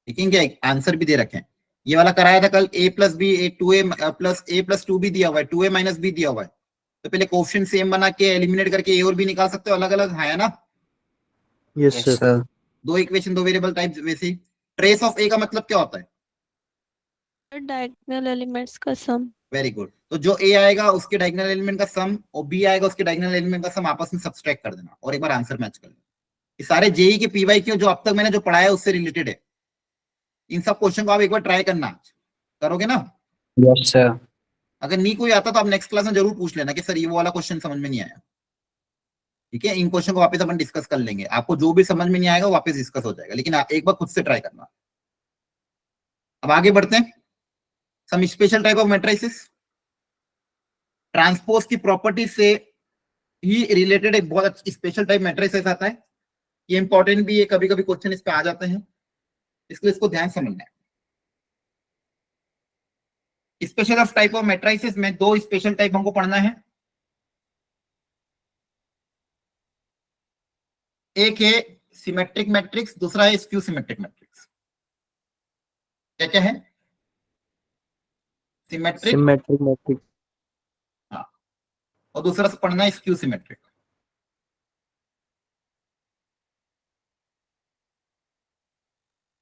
ठीक है, क्या आंसर भी दे रखे हैं। ये वाला कराया था कल, a plus B, A plus two भी दिया हुआ है, 2a माइनस बी दिया हुआ है। तो पहले कोएफिशिएंट सेम बना के एलिमिनेट करके ए और बी निकाल सकते हो, अलग अलग है ना। Yes yes sir. सर। दो इक्वेशन, दो वेरिएबल टाइप। वैसे ट्रेस ऑफ ए का मतलब क्या होता है? डायगोनल एलिमेंट्स का सम। Very good. तो जो ए आएगा उसके डायगोनल एलिमेंट का सम और बी आएगा उसके डायगोनल एलिमेंट का सम आपस में सब्सट्रैक्ट कर देना और एक बार आंसर मैच कर लेना। ये सारे जेई के पीवाई क्यू जो अब तक मैंने जो पढ़ाया उससे रिलेटेड है। इन सब क्वेश्चन को आप एक बार ट्राई करना, करोगे ना? Yes sir. अगर नहीं कोई आता तो आप नेक्स्ट क्लास में जरूर पूछ लेना कि सर ये वो वाला क्वेश्चन समझ में नहीं आया। ठीक है, इन क्वेश्चन को वापस अपन डिस्कस कर लेंगे, आपको जो भी समझ में नहीं आएगा वापस डिस्कस हो जाएगा, लेकिन आप एक बार खुद से ट्राई करना। अब आगे बढ़ते हैं, some special type of matrices. Transpose की प्रॉपर्टी से ही रिलेटेड एक बहुत स्पेशल टाइप मैट्रिसेस आता है। ये इंपॉर्टेंट भी है, कभी कभी क्वेश्चन इस पे आ जाते हैं, इसलिए इसको ध्यान समझना है। Special of type of matrices में दो स्पेशल टाइप हमको पढ़ना है। एक है सिमेट्रिक मैट्रिक्स, दूसरा है स्क्यू सिमेट्रिक मैट्रिक्स। क्या क्या है? Symmetric, symmetric matrix. हाँ, और दूसरा से पढ़ना है स्क्यू सिमेट्रिक।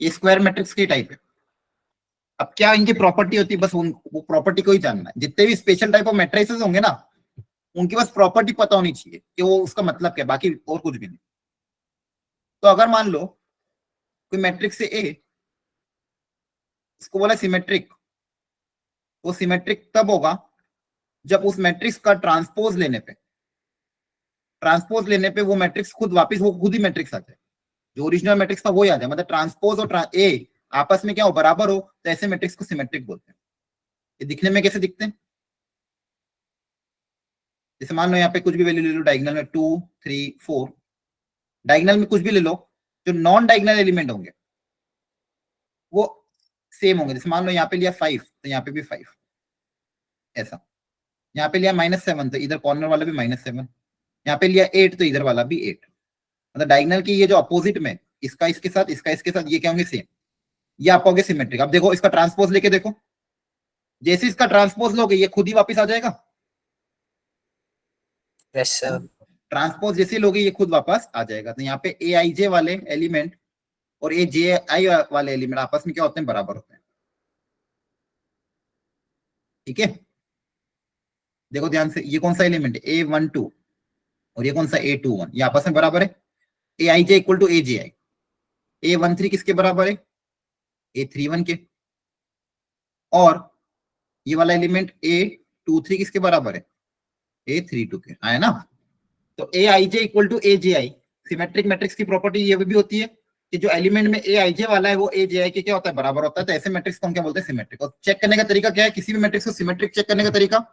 ये स्क्वायर मैट्रिक्स की टाइप है। अब क्या इनकी प्रॉपर्टी होती है, बस वो प्रॉपर्टी को ही जानना है। जितने भी स्पेशल टाइप ऑफ मैट्रिसेस होंगे ना, उनकी बस प्रॉपर्टी पता होनी चाहिए कि वो उसका मतलब क्या, बाकी और कुछ भी नहीं। तो अगर मान लो कोई मैट्रिक्स है ए, इसको बोला सिमेट्रिक। वो सिमेट्रिक तब होगा जब उस मैट्रिक्स का ट्रांसपोज लेने पे वो मैट्रिक्स खुद वापस वो खुद ही मैट्रिक्स आ जाए, जो ओरिजिनल मैट्रिक्स था वो ही आ जाए। मतलब ट्रांसपोज और ए आपस में क्या हो, बराबर हो, तो ऐसे मैट्रिक्स को सिमेट्रिक बोलते हैं। ये दिखने में कैसे दिखते हैं? जैसे मान लो यहाँ पे कुछ भी वैल्यू ले लो, डायगोनल में 2 3 4, डायगोनल में कुछ भी ले लो, जो नॉन डायगोनल एलिमेंट होंगे वो सेम होंगे। जैसे मान लो यहाँ पे लिया 5 तो यहाँ पे भी 5, ऐसा। यहाँ पे लिया -7 तो इधर कॉर्नर वाला भी -7, यहाँ पे लिया 8 तो इधर वाला भी 8। मतलब डायगोनल की ये जो अपोजिट में, इसका इसके साथ, इसका इसके साथ, ये क्या होंगे, सेम। ये आप कहोगे सिमेट्रिक। अब देखो इसका ट्रांसपोज लेके देखो, जैसे इसका ट्रांसपोज लोगे ये खुद ही वापस आ जाएगा। Yes sir. ट्रांसपोज जैसे लोगे ये खुद वापस आ जाएगा। तो यहाँ पे ए आई जे वाले एलिमेंट और ए जे आई वाले एलिमेंट आपस में क्या होते हैं, बराबर होते हैं। ठीक है, देखो ध्यान से, ये कौन सा एलिमेंट है, A12, और ये कौन सा A21, ये आपस में बराबर है। ए I J equal to A J I. A13 किसके बराबर है, A31 के। और ये वाला एलिमेंट A23 किसके बराबर है, A32 के, आया ना। तो A I J equal to A J I, symmetric matrix की प्रॉपर्टी ये भी होती है कि जो एलिमेंट में ए आई जे वाला है वो ए जे आई के क्या होता है, बराबर होता है। तो ऐसे मैट्रिक्स को हम क्या बोलते हैं, सिमेट्रिक। और चेक करने का तरीका क्या है, किसी भी मैट्रिक्स को सिमेट्रिक चेक करने का तरीका,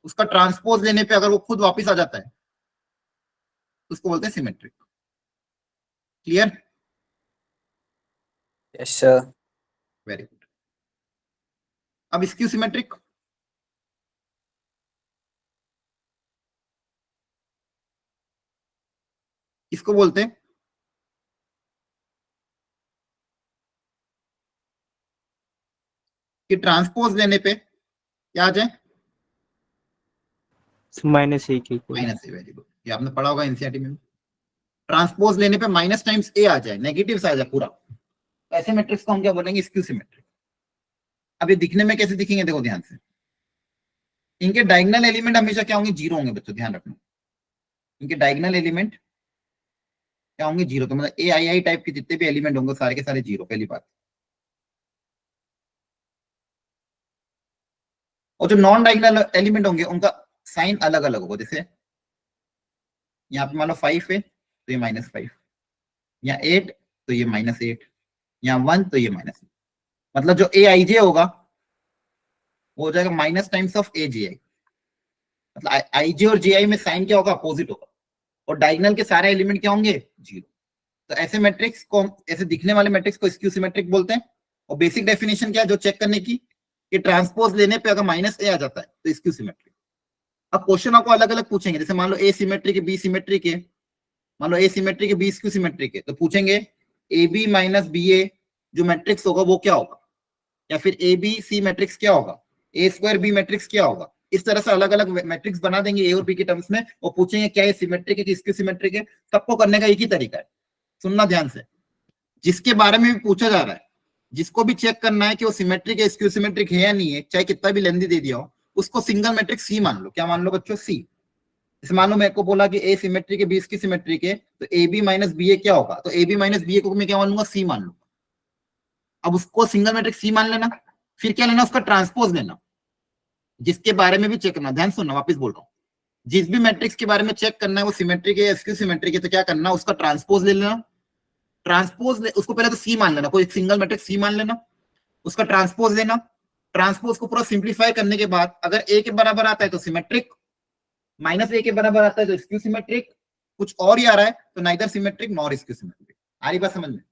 उसका ट्रांसपोज लेने पे अगर वो खुद वापस आ जाता है तो उसको बोलते हैं symmetric. Clear? Yes sir. Very good. अब स्क्यू सिमेट्रिक, इसको बोलते हैं कि ट्रांसपोज लेने पे क्या आ जाए, -a के इक्वल। माइनस ए। वेरी गुड, ये आपने पढ़ा होगा एनसीईआरटी में। ट्रांसपोज लेने पे माइनस टाइम्स ए आ जाए, नेगेटिव आ जाए पूरा, तो ऐसे मैट्रिक्स को हम क्या बोलेंगे, स्क्यू सिमेट्रिक। अब ये दिखने में कैसे दिखेंगे, देखो ध्यान से, इनके डायगोनल एलिमेंट हमेशा क्या होंगे, जीरो होंगे बच्चों, ध्यान रखना। इनके डायगोनल एलिमेंट क्या होंगे? जीरो। तो मतलब ए आई आई टाइप के जितने भी एलिमेंट होंगे सारे के सारे जीरो, पहली बात। और जो नॉन डायगोनल एलिमेंट होंगे उनका साइन अलग अलग होगा। जैसे यहाँ पे मान लो 5 है तो ये -5, यहाँ 8 तो ये -8, यहाँ 1 तो ये -1। मतलब जो ए आई जे होगा वो हो जाएगा minus times of A J आई। मतलब आई जे और जे आई में साइन क्या होगा? अपोजिट होगा। और डायगोनल के सारे एलिमेंट क्या होंगे? जीरो। तो ऐसे मैट्रिक्स को, ऐसे दिखने वाले मैट्रिक्स को स्क्यू सिमेट्रिक बोलते हैं। और बेसिक डेफिनेशन क्या है जो चेक करने की, कि ट्रांसपोज लेने पे अगर -a आ जाता है तो स्क्यू सिमेट्रिक। अब क्वेश्चन आपको अलग अलग पूछेंगे। जैसे मान लो ए सिमेट्रिक है, बी सिमेट्रिक है, मान लो ए सिमेट्रिक है, बी स्क्यू सिमेट्रिक है, तो पूछेंगे ए बी माइनस बी ए जो मैट्रिक्स होगा वो क्या होगा, या फिर ए बी सी मैट्रिक्स क्या होगा, ए स्क्वायर बी मैट्रिक्स क्या होगा। इस तरह से अलग अलग मैट्रिक्स बना देंगे ए और बी के टर्म्स में, और पूछेंगे क्या ये सिमेट्रिक है कि स्क्यू सिमेट्रिक है। सबको करने का एक ही तरीका है, सुनना ध्यान से। जिसके बारे में भी पूछा जा रहा है, जिसको भी चेक करना है कि वो सिमेट्रिक है, स्क्यू सिमेट्रिक है या नहीं है, चाहे कितना भी लेंथी दे दिया हो, उसको सिंगल मैट्रिक्स सी मान लो। क्या मान लो बच्चों? सी। जैसे मान लो मेरे को बोला कि ए सिमेट्रिक है, बी इसकी सिमेट्रिक है, तो ए बी माइनस बी ए क्या होगा? तो ए बी माइनस बी ए को मैं क्या मान लूंगा? सी मान लूंगा। अब उसको सिंगल मैट्रिक्स सी मान लेना, फिर क्या लेना? उसका ट्रांसपोज लेना। जिसके बारे में भी चेक करना, ध्यान सुनना, वापस बोल रहा हूँ, जिस भी मैट्रिक्स के बारे में चेक करना है वो सिमेट्रिक है या स्क्यू सिमेट्रिक है, तो क्या करना? उसका ट्रांसपोज ले लेना। ट्रांसपोज उसको पहले तो सी मान लेना, कोई सिंगल मैट्रिक्स सी मान लेना, उसका ट्रांसपोज लेना। ट्रांसपोज को पूरा सिंप्लीफाई करने के बाद अगर ए के बराबर आता है तो सिमेट्रिक, -a के बराबर आता है तो स्क्यू सिमेट्रिक, कुछ और ही आ रहा है तो neither symmetric nor skew symmetric. आ रही बात समझ में?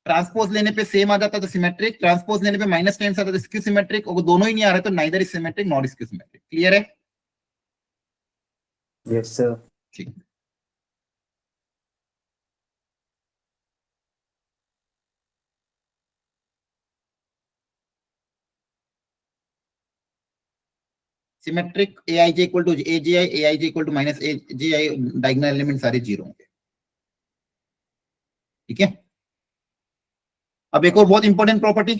ट्रांसपोज लेने पे सेम आ जाता है तो सिमेट्रिक, ट्रांसपोज लेने पे माइनस टेन आता है तो स्क्यू सिमेट्रिक, और दोनों ही नहीं आ रहे तो neither is symmetric nor skew symmetric. Clear है? Yes sir. ठीक। Symmetric A I J equal to A J I, A I J equal to minus A J I, diagonal element सारे zero होंगे। ठीक है। अब एक और बहुत इंपॉर्टेंट प्रॉपर्टी,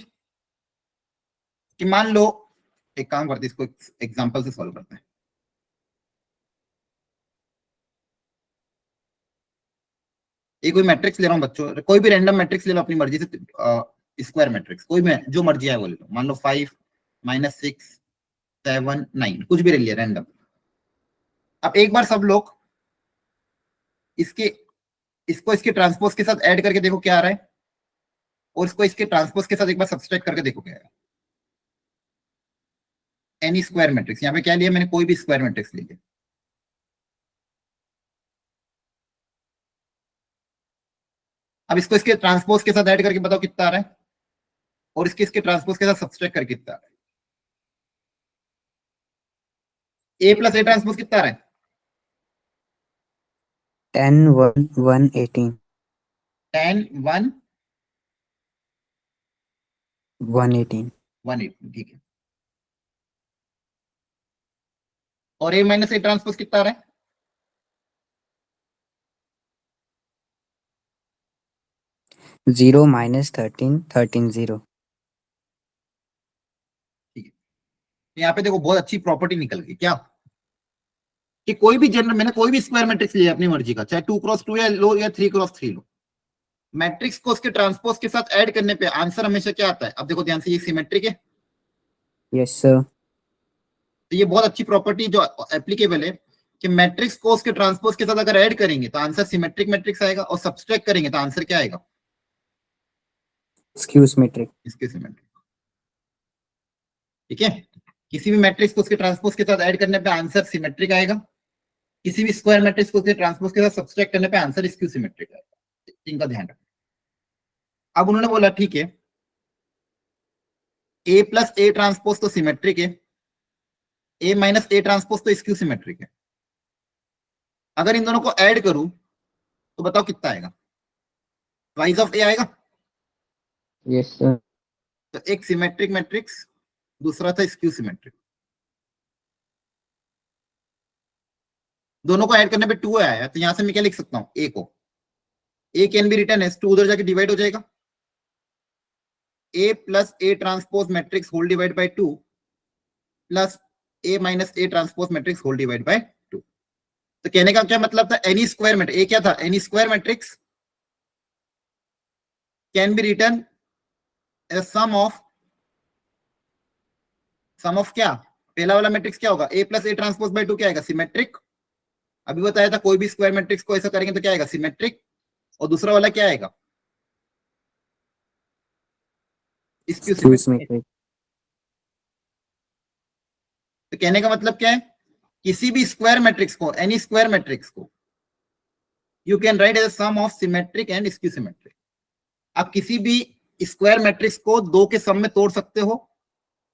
कि मान लो, एक काम करते हैं, इसको एग्जांपल से सॉल्व करते हैं। ये कोई मैट्रिक्स ले रहा हूं बच्चों, कोई भी रैंडम मैट्रिक्स ले लो अपनी मर्जी से, स्क्वायर मैट्रिक्स कोई भी जो मर्जी है वो ले लो। मान लो 5 -6 7 9 कुछ भी ले लिया रैंडम। अब एक बार सब लोग इसके इसको इसके ट्रांसपोज के साथ ऐड करके देखो क्या आ रहा है, और इसको इसके ट्रांसपोज के साथ एक बार सब्सट्रैक्ट करके देखो क्या है। एनी स्क्वायर मैट्रिक्स, यहाँ पे क्या लिया मैंने? कोई भी स्क्वायर मैट्रिक्स ले लिया। अब इसको इसके ट्रांसपोज के साथ ऐड करके बताओ कितना आ रहा है, और इसके ट्रांसपोज के साथ सब्सट्रैक्ट करके कितना आ रहा है। ए प्लस ए ट्रांसपोज कितना आ रहा है? 10 1 1 18 10 1 118 118। ठीक है। और ए माइनस ए ट्रांसपोज कितना आ रहा है? 0 -13 13 0। यहाँ पे देखो बहुत अच्छी प्रॉपर्टी निकल गई क्या, कि कोई भी जनरल, मैंने कोई भी स्क्वायर मैट्रिक्स लिया अपनी मर्जी का, चाहे 2x2 या लो या 3x3 लो, मैट्रिक्स को उसके ट्रांसपोज के साथ ऐड करने पे आंसर हमेशा क्या आता है? अब देखो ध्यान से, ये सिमेट्रिक है। Yes sir. तो ये बहुत अच्छी प्रॉपर्टी जो एप्लीकेबल है, कि मैट्रिक्स को उसके ट्रांसपोज के साथ अगर ऐड करेंगे तो आंसर सिमेट्रिक मैट्रिक्स आएगा, और सब्सट्रैक्ट करेंगे तो आंसर क्या आएगा? Skew symmetric. इसके सिमेट्रिक। ठीक है। किसी भी मैट्रिक्स को उसके ट्रांसपोज के साथ ऐड करने पे आंसर सिमेट्रिक आएगा, किसी भी स्क्वायर मैट्रिक्स को उसके ट्रांसपोज के साथ सब्सट्रैक्ट करने पे आंसर स्क्यू सिमेट्रिक आएगा। इनका ध्यान रखना। अब उन्होंने बोला ठीक है, ए प्लस ए ट्रांसपोज तो सिमेट्रिक है, ए माइनस ए ट्रांसपोज तो स्क्यू सिमेट्रिक है। अगर इन दोनों को ऐड करूं तो बताओ कितना आएगा? ट्वाइस ऑफ ए आएगा। Yes sir. तो एक सिमेट्रिक मैट्रिक्स, दूसरा था स्क्यू सिमेट्रिक। दोनों को ऐड करने पे 2 आया, तो यहां से मैं क्या लिख सकता हूं? ए को, A can be written as 2 उधर जाके डिवाइड हो जाएगा, A plus A transpose matrix whole divide by 2 plus A minus A transpose matrix whole divide by 2। तो कहने का क्या मतलब था, एनी स्क्वायर मैट्रिक्स, ए क्या था, any square matrix can be written as sum of क्या, पहला वाला मैट्रिक्स क्या होगा, A plus A transpose by two क्या आएगा, सिमेट्रिक। अभी बताया था कोई भी स्क्वायर मैट्रिक्स को ऐसा करेंगे तो क्या आएगा, सिमेट्रिक। और दूसरा वाला क्या आएगा, स्क्यू Skew सिमेट्रिक। symmetric. तो कहने का मतलब क्या है, किसी भी स्क्वायर मैट्रिक्स को, एनी स्क्वायर मैट्रिक्स को you can write as sum of symmetric and skew symmetric. आप किसी भी स्क्वायर मैट्रिक्स को दो के सम में तोड़ सकते हो,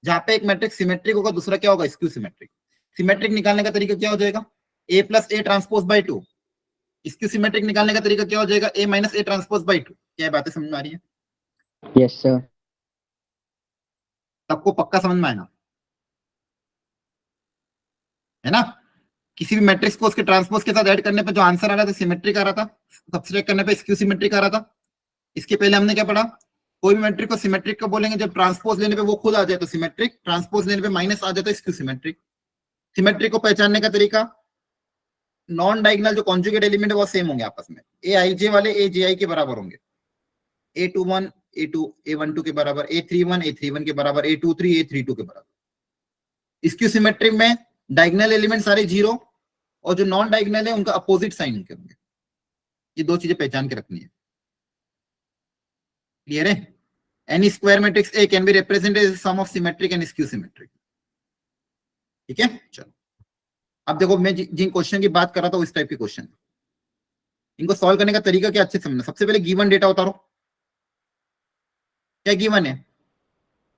जहां पे एक मैट्रिक्स सिमेट्रिक होगा, दूसरा क्या होगा, स्क्यू सिमेट्रिक। सिमेट्रिक निकालने का तरीका क्या हो जाएगा, A plus A transpose by two. Skew symmetric निकालने का तरीका क्या हो जाएगा, A minus A transpose by two. क्या बातें समझ में आ रही है, Yes, sir. सबको पक्का समझ में आएगा, है ना। किसी भी मैट्रिक्स को उसके ट्रांसपोज के साथ ऐड करने पे जो आंसर आ रहा था सिमेट्रिक आ रहा था, सब्सट्रैक्ट करने पे स्क्यू सिमेट्रिक आ रहा था। इसके पहले हमने क्या पढ़ा, कोई भी मैट्रिक को सिमेट्रिक को बोलेंगे जब ट्रांसपोज लेने पे वो खुद आ जाए तो सिमेट्रिक, ट्रांसपोज लेने पे माइनस आ जाए तो स्क्यू सिमेट्रिक। सिमेट्रिक को पहचानने का तरीका, नॉन डायगोनल जो कॉन्जुगेट एलिमेंट है वो सेम होंगे आपस में, ए आई जे वाले ए जे आई के बराबर होंगे, A21 A12 के बराबर, A31 A31 के बराबर, A23 A32 के बराबर। स्क्यू सिमेट्रिक में डायगोनल एलिमेंट सारे जीरो और जो नॉन डायगोनल है उनका अपोजिट साइन उनके होंगे। ये दो चीजें पहचान के रखनी है, क्लियर है। Any square matrix A can be represented as sum of symmetric and skew symmetric, ठीक है। चलो अब देखो, मैं जिन क्वेश्चन की बात कर रहा था उस टाइप के क्वेश्चन, इनको सॉल्व करने का तरीका क्या अच्छे समझना। सबसे पहले गिवन डेटा उतारो, क्या गिवन है,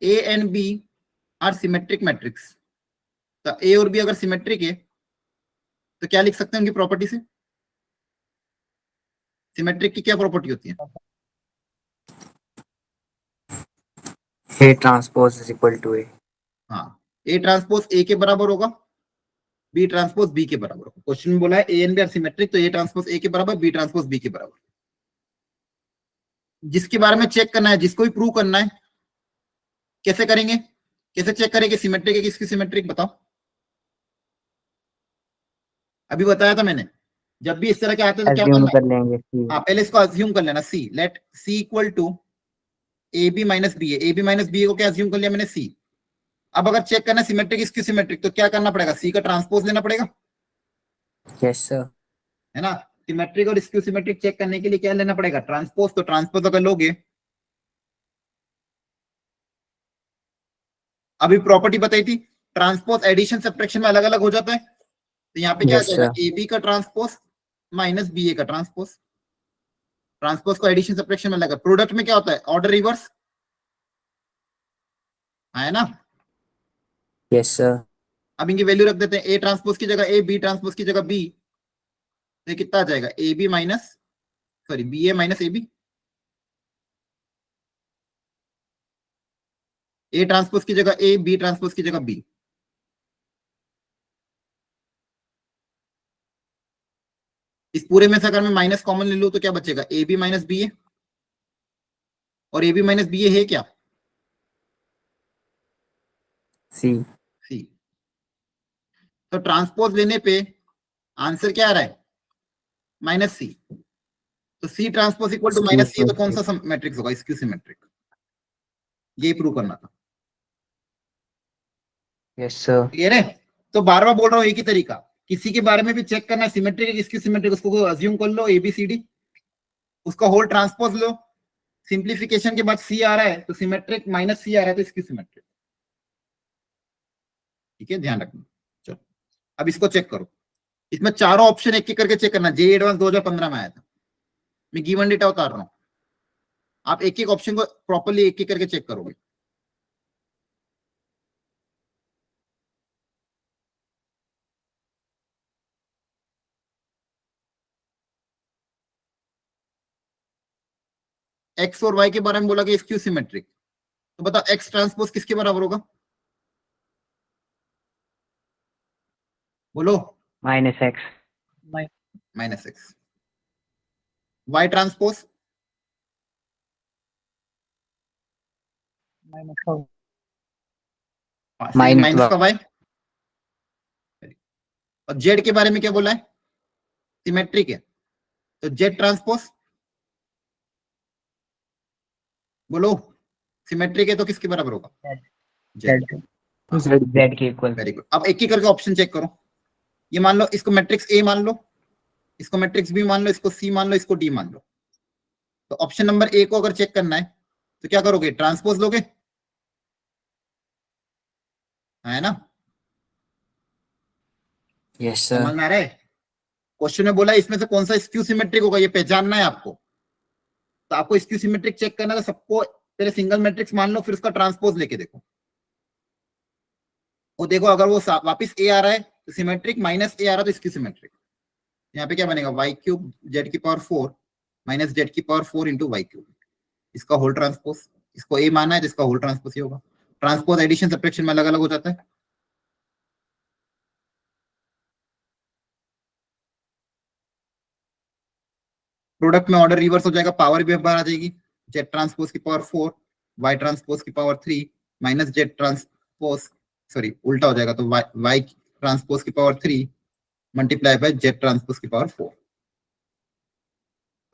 A and B are symmetric matrix. तो ए और बी अगर सिमेट्रिक है तो क्या लिख सकते हैं उनकी प्रॉपर्टी से, सिमेट्रिक की क्या प्रॉपर्टी होती है, A transpose is equal to A. हाँ, ए ट्रांसपोज ए के बराबर होगा, बी ट्रांसपोज बी के बराबर होगा। क्वेश्चन में बोला है A and B are symmetric, तो ए ट्रांसपोज ए के बराबर, बी ट्रांसपोज बी के बराबर। जिसके बारे में चेक करना है, जिसको भी प्रूव करना है, कैसे करेंगे, कैसे चेक करेंगे सिमेट्रिक है किसकी सिमेट्रिक, बताओ। अभी बताया था मैंने, जब भी इस तरह के आते हैं तो क्या Assume करना कर लेंगे C. है, पहले इसको अज्यूम कर लेना, C let C equal to A B minus B है, ए बी माइनस बी को क्या अज्यूम कर लिया मैंने, सी। अब अगर चेक करना सिमेट्रिक इसकी सिमेट्रिक तो क्या करना पड़ेगा, सी का ट्रांसपोज लेना पड़ेगा, Yes, sir. है ना। सिमेट्रिक और स्क्यू सिमेट्रिक चेक करने के लिए क्या लेना पड़ेगा, ट्रांसपोज। तो ट्रांसपोज अगर लोगे, अभी प्रॉपर्टी बताई थी, ट्रांसपोज एडिशन सब्ट्रैक्शन में अलग अलग हो जाता है, तो यहाँ पे क्या आ Yes, जाएगा, sir. ए बी का ट्रांसपोज माइनस बी ए का ट्रांसपोज। ट्रांसपोज को एडिशन सब्ट्रैक्शन में लगा, प्रोडक्ट में क्या होता है, ऑर्डर रिवर्स, है ना। Yes, sir. अब इनकी वैल्यू रख देते हैं, ए ट्रांसपोज की जगह ए, बी ट्रांसपोज की जगह बी, तो ये कितना आ जाएगा, A B minus, sorry B A minus A B. A transpose की जगह ए, बी ट्रांसपोज की जगह बी। इस पूरे में से अगर मैं माइनस कॉमन ले लूं तो क्या बचेगा, ए बी माइनस बी ए, और ए बी माइनस बी ए है क्या, C. सी। तो ट्रांसपोज लेने पे आंसर क्या आ रहा है, माइनस सी। तो C transpose equal to minus C, तो कौन सा मैट्रिक्स होगा, स्क्यू सिमेट्रिक। ये प्रूव करना था, Yes, sir. क्लियर है। तो बार बार बोल रहा हूँ एक ही तरीका, किसी के बारे में भी चेक करना है, सिमेट्रिक स्क्यू सिमेट्रिक, उसको अज्यूम कर लो एबीसीडी, उसका होल ट्रांसपोज लो, सिंप्लीफिकेशन के बाद सी आ रहा है तो सिमेट्रिक, माइनस सी आ रहा है तो स्क्यू सिमेट्रिक, ठीक है, ध्यान रखना। चलो अब इसको चेक करो, इसमें चारों ऑप्शन एक एक करके चेक करना, जे एडवांस 2015 में आया था, मैं गिवन डेटा उतार रहा हूं, आप एक एक ऑप्शन को प्रॉपर्ली एक एक करके चेक करोगे। एक्स और वाई के बारे में बोला कि स्क्यू सिमेट्रिक, तो बताओ एक्स ट्रांसपोज किसके बराबर होगा, बोलो, Minus X. Minus X. Y transpose, Minus minus का Y. वाई। और जेड के बारे में क्या बोला है, सिमेट्रिक है, तो जेड ट्रांसपोज बोलो, सिमेट्रिक है तो किसके बराबर होगा? जेड। Z Z के इक्वल। Very good. अब एक एक करके ऑप्शन चेक करो। ये मान लो इसको मैट्रिक्स ए मान लो, इसको मैट्रिक्स बी मान लो, इसको सी मान लो, इसको डी मान लो। तो ऑप्शन नंबर ए को अगर चेक करना है तो क्या करोगे? ट्रांसपोज लोगे, है ना? Yes sir. समझ में आ रहा है? क्वेश्चन में बोला इसमें से कौन सा स्क्यू सिमेट्रिक होगा, ये पहचानना है आपको। तो आपको स्क्यू सिमेट्रिक चेक करना है, तो सबको पहले सिंगल मैट्रिक्स मान लो, फिर उसका ट्रांसपोज लेके देखो। वो देखो अगर वो वापस ए आ रहा है तो सिमेट्रिक, माइनस ए आ रहा है तो स्क्यू सिमेट्रिक। यहाँ पे क्या बनेगा? वाई क्यूब जेड की पावर 4 माइनस जेड की पावर 4 इंटू वाई क्यूब, इसका होल ट्रांसपोज। इसको ए माना है तो इसका होल ट्रांसपोज ही होगा। ट्रांसपोज एडिशन सब्ट्रैक्शन में अलग अलग हो जाता है। प्रोडक्ट में ऑर्डर रिवर्स हो जाएगा, पावर भी बाहर आ जाएगी। जेड ट्रांसपोज की पावर 4 वाई ट्रांसपोज की power 3 minus Z transpose, sorry उल्टा हो जाएगा, तो वाई ट्रांसपोज की power 3 multiply by Z transpose की पावर 4।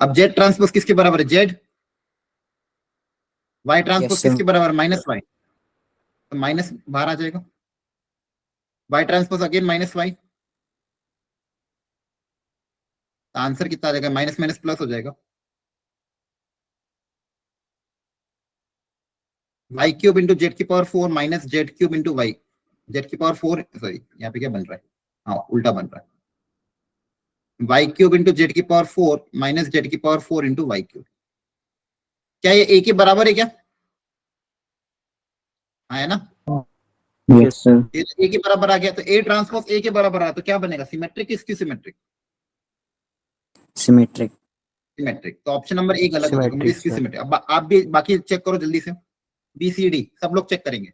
अब जेड ट्रांसपोज किसके बराबर है? Z. Y transpose Yes, sir. किसके बराबर? माइनस वाई, तो माइनस बाहर आ जाएगा। Y transpose again minus Y, answer कितना आ जाएगा? माइनस माइनस प्लस हो जाएगा। वाई क्यूब इंटू जेड की power 4 minus Z cube into Y, Z की पावर 4, सॉरी यहाँ पे क्या बन रहा है? हाँ उल्टा बन रहा है। वाई क्यूब इंटू जेड की पावर 4 माइनस जेड की पावर 4 इंटू वाई क्यूब। क्या ये ए के बराबर है क्या? हाँ है ना? Yes sir. ये तो ए के बराबर आ गया, तो ए ट्रांसपोज ए के बराबर आ, तो क्या बनेगा? सिमेट्रिक इसकी सिमेट्रिक? सिमेट्रिक। सिमेट्रिक। तो ऑप्शन नंबर ए गलत हो जाएगा, मतलब Symmetric, इसकी sir. सिमेट्रिक। अब आप भी बाकी चेक करो जल्दी से, बी सी डी सब लोग चेक करेंगे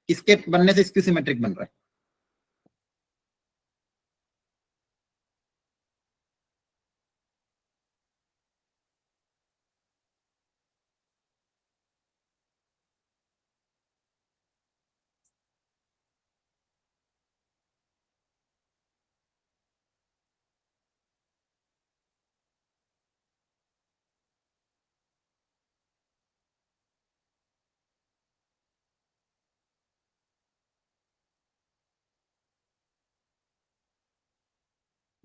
किसके बनने से इसकी सिमेट्रिक बन रहा है।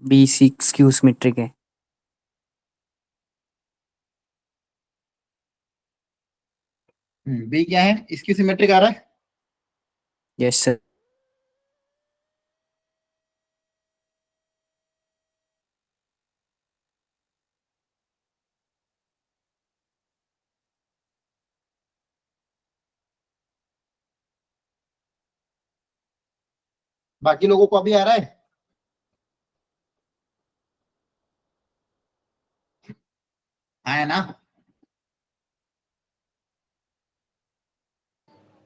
B6 क्यू सिमेट्रिक है। बी क्या है? इसकी सिमेट्रिक आ रहा है। Yes sir. बाकी लोगों को अभी आ रहा है? है ना?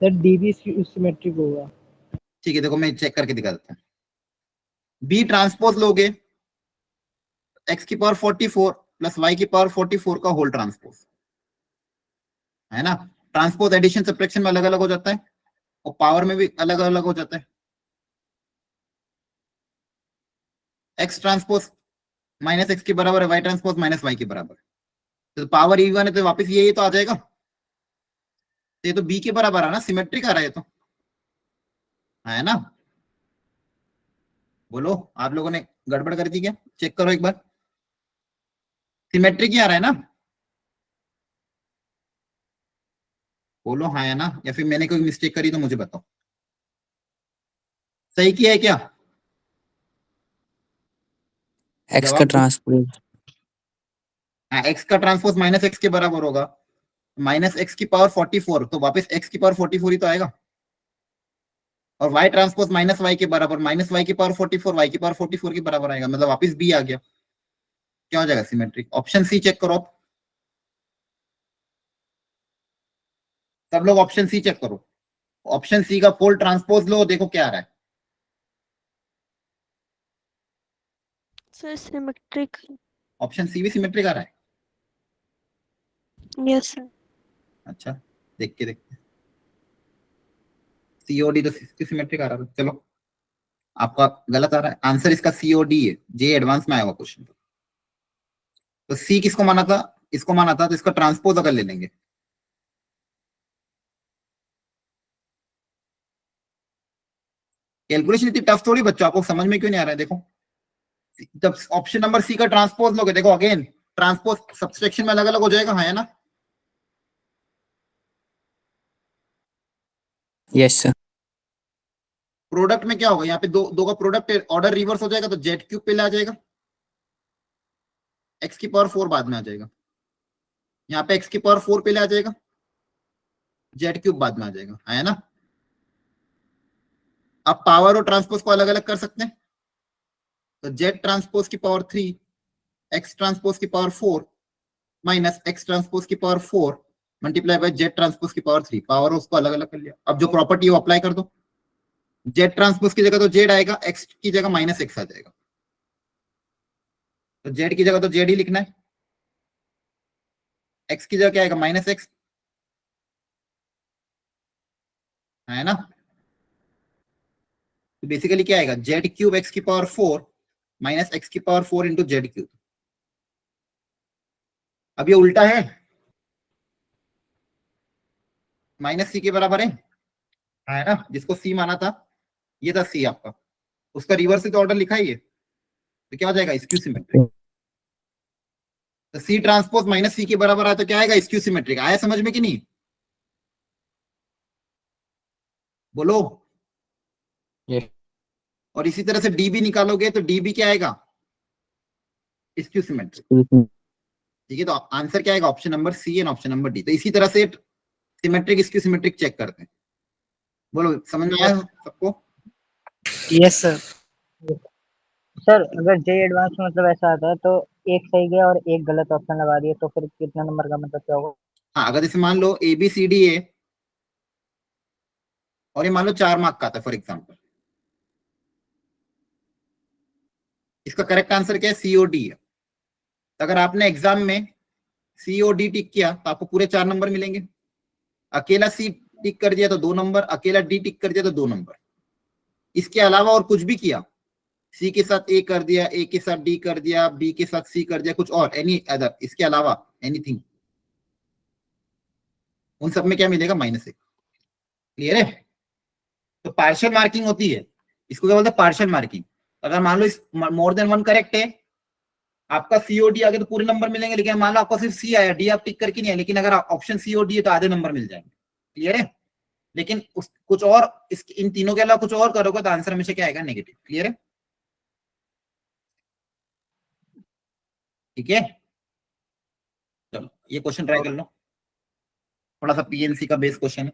सर डीबी सिमेट्रिक होगा। ठीक है, देखो मैं चेक करके दिखा देता हूँ। बी ट्रांसपोज लोगे, एक्स की पावर 44 प्लस वाई की पावर 44 का होल ट्रांसपोज, है ना? ट्रांसपोज एडिशन सब्ट्रैक्शन में अलग अलग हो जाता है और पावर में भी अलग अलग हो जाता है। एक्स ट्रांसपोज माइनस एक्स के बराबर है, वाई ट्रांसपोज माइनस वाई के बराबर है। तो पावर इवन है तो वापस ये तो आ जाएगा। ये तो बी के बराबर है ना, सिमेट्रिक आ रहा है तो, है ना? बोलो, आप लोगों ने गड़बड़ कर दी क्या? चेक करो एक बार, सिमेट्रिक ही आ रहा है ना? बोलो हाँ है ना, या फिर मैंने कोई मिस्टेक करी तो मुझे बताओ। सही किया है क्या? एक्स का जवाब दो। ट्रांसपोज। हाँ, एक्स का ट्रांसपोज माइनस एक्स के बराबर होगा, माइनस एक्स की पावर 44, तो वापस एक्स की पावर 44 ही तो आएगा। और वाई ट्रांसपोज माइनस वाई के बराबर, माइनस वाई की पावर 44 वाई की पावर 44 के बराबर आएगा, मतलब वापस बी आ गया। क्या हो जाएगा? सिमेट्रिक। ऑप्शन सी चेक करो आप। सब लोग ऑप्शन सी चेक करो। ऑप्शन सी का फुल ट्रांसपोज लो, देखो क्या आ रहा है। Sir symmetric. ऑप्शन सी भी सिमेट्रिक आ रहा है। Yes sir. अच्छा, देखते सीओडी तो सिमेट्रिक आ रहा है। चलो आपका गलत आ रहा है, आंसर इसका COD है। जे एडवांस में आएगा क्वेश्चन। तो सी किसको माना था, इसको माना था, तो इसका ट्रांसपोज अगर ले लेंगे, कैलकुलेशन इतनी टफ थोड़ी बच्चों, आपको समझ में क्यों नहीं आ रहा है? देखो जब ऑप्शन नंबर सी का ट्रांसपोज लोगे, देखो अगेन ट्रांसपोज सब्सट्रैक्शन में अलग अलग हो जाएगा, हाँ है ना? Yes sir. प्रोडक्ट में क्या होगा, यहाँ पे दो दो का प्रोडक्ट, ऑर्डर रिवर्स हो जाएगा, तो जेड क्यूब पहले आ जाएगा, एक्स की पावर 4 बाद में आ जाएगा। यहाँ पे एक्स की पावर 4 पहले आ जाएगा, जेड क्यूब बाद में आ जाएगा, है ना? आप पावर और ट्रांसपोज को अलग अलग कर सकते हैं, तो जेड ट्रांसपोज की पावर 3 एक्स ट्रांसपोज की पावर 4 माइनस एक्स ट्रांसपोज की power 4 multiply by Z transpose की पावर 3, पावर उसको अलग अलग कर लिया। अब जो प्रॉपर्टी वो अप्लाई कर दो, जेड ट्रांसपोज की जगह तो जेड आएगा, एक्स की जगह माइनस एक्स आ जाएगा, तो जेड की जगह तो जेड ही लिखना है, एक्स की जगह क्या आएगा, माइनस एक्स, है ना? तो बेसिकली क्या आएगा, जेड क्यूब एक्स की पावर 4 माइनस एक्स की पावर 4 इंटू जेड क्यूब। अब ये उल्टा है, माइनस सी के बराबर है ना? जिसको सी माना था, ये था सी आपका, उसका रिवर्स ऑर्डर लिखा ही है, तो क्या हो जाएगा, स्क्यू सिमेट्रिक। तो सी ट्रांसपोज माइनस सी के बराबर आया तो क्या आएगा, स्क्यू सिमेट्रिक। आया समझ में कि नहीं? बोलो। यस। और इसी तरह से डी भी निकालोगे तो डी भी क्या आएगा, स्क्यू सिमेट्रिक। ठीक है, तो आंसर क्या आएगा, option number C and option number D. तो इसी तरह से सिमेट्रिक स्क्यू सिमेट्रिक चेक करते हैं। बोलो, समझ में आया सबको? Yes sir. सर अगर जे एडवांस में मतलब ऐसा आता है तो एक सही गया और एक गलत ऑप्शन लगा दिए तो फिर कितना नंबर का मतलब क्या होगा? हाँ, अगर जैसे मान लो ABCD है और ये मान लो 4 मार्क का था फॉर एग्जाम्पल, इसका करेक्ट आंसर क्या है, COD है। तो अगर आपने एग्जाम में COD टिक किया तो आपको पूरे 4 नंबर मिलेंगे, अकेला C टिक कर दिया तो 2 नंबर, अकेला D टिक कर दिया तो 2 नंबर। इसके अलावा और कुछ भी किया, C के साथ A कर दिया, A के साथ D कर दिया, B के साथ C कर दिया, कुछ और एनी अदर, इसके अलावा एनीथिंग, उन सब में क्या मिलेगा, -1। क्लियर है? तो पार्शियल मार्किंग होती है, इसको क्या बोलते हैं, पार्शियल मार्किंग। अगर मान लो इस मोर देन 1 करेक्ट है, आपका COD आगे तो पूरे नंबर मिलेंगे, लेकिन मान लो आपको सिर्फ C आया, D आप टिक करके नहीं है, लेकिन अगर ऑप्शन COD है तो आधे नंबर मिल जाएंगे। क्लियर है? लेकिन कुछ और इन तीनों के अलावा कुछ और करोगे तो आंसर हमेशा क्या आएगा, नेगेटिव। क्लियर है? ठीक है, चलो ये क्वेश्चन ट्राई कर लो, थोड़ा सा PNC का बेस क्वेश्चन है।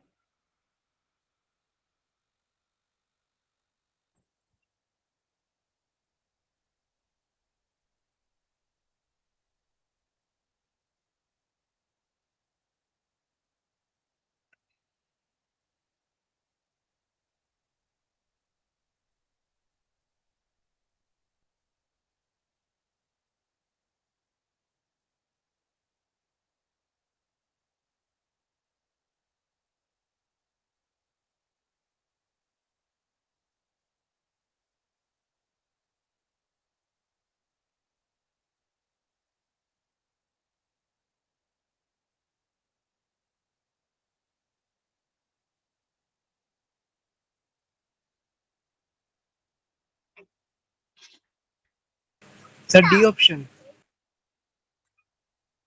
Sir D option.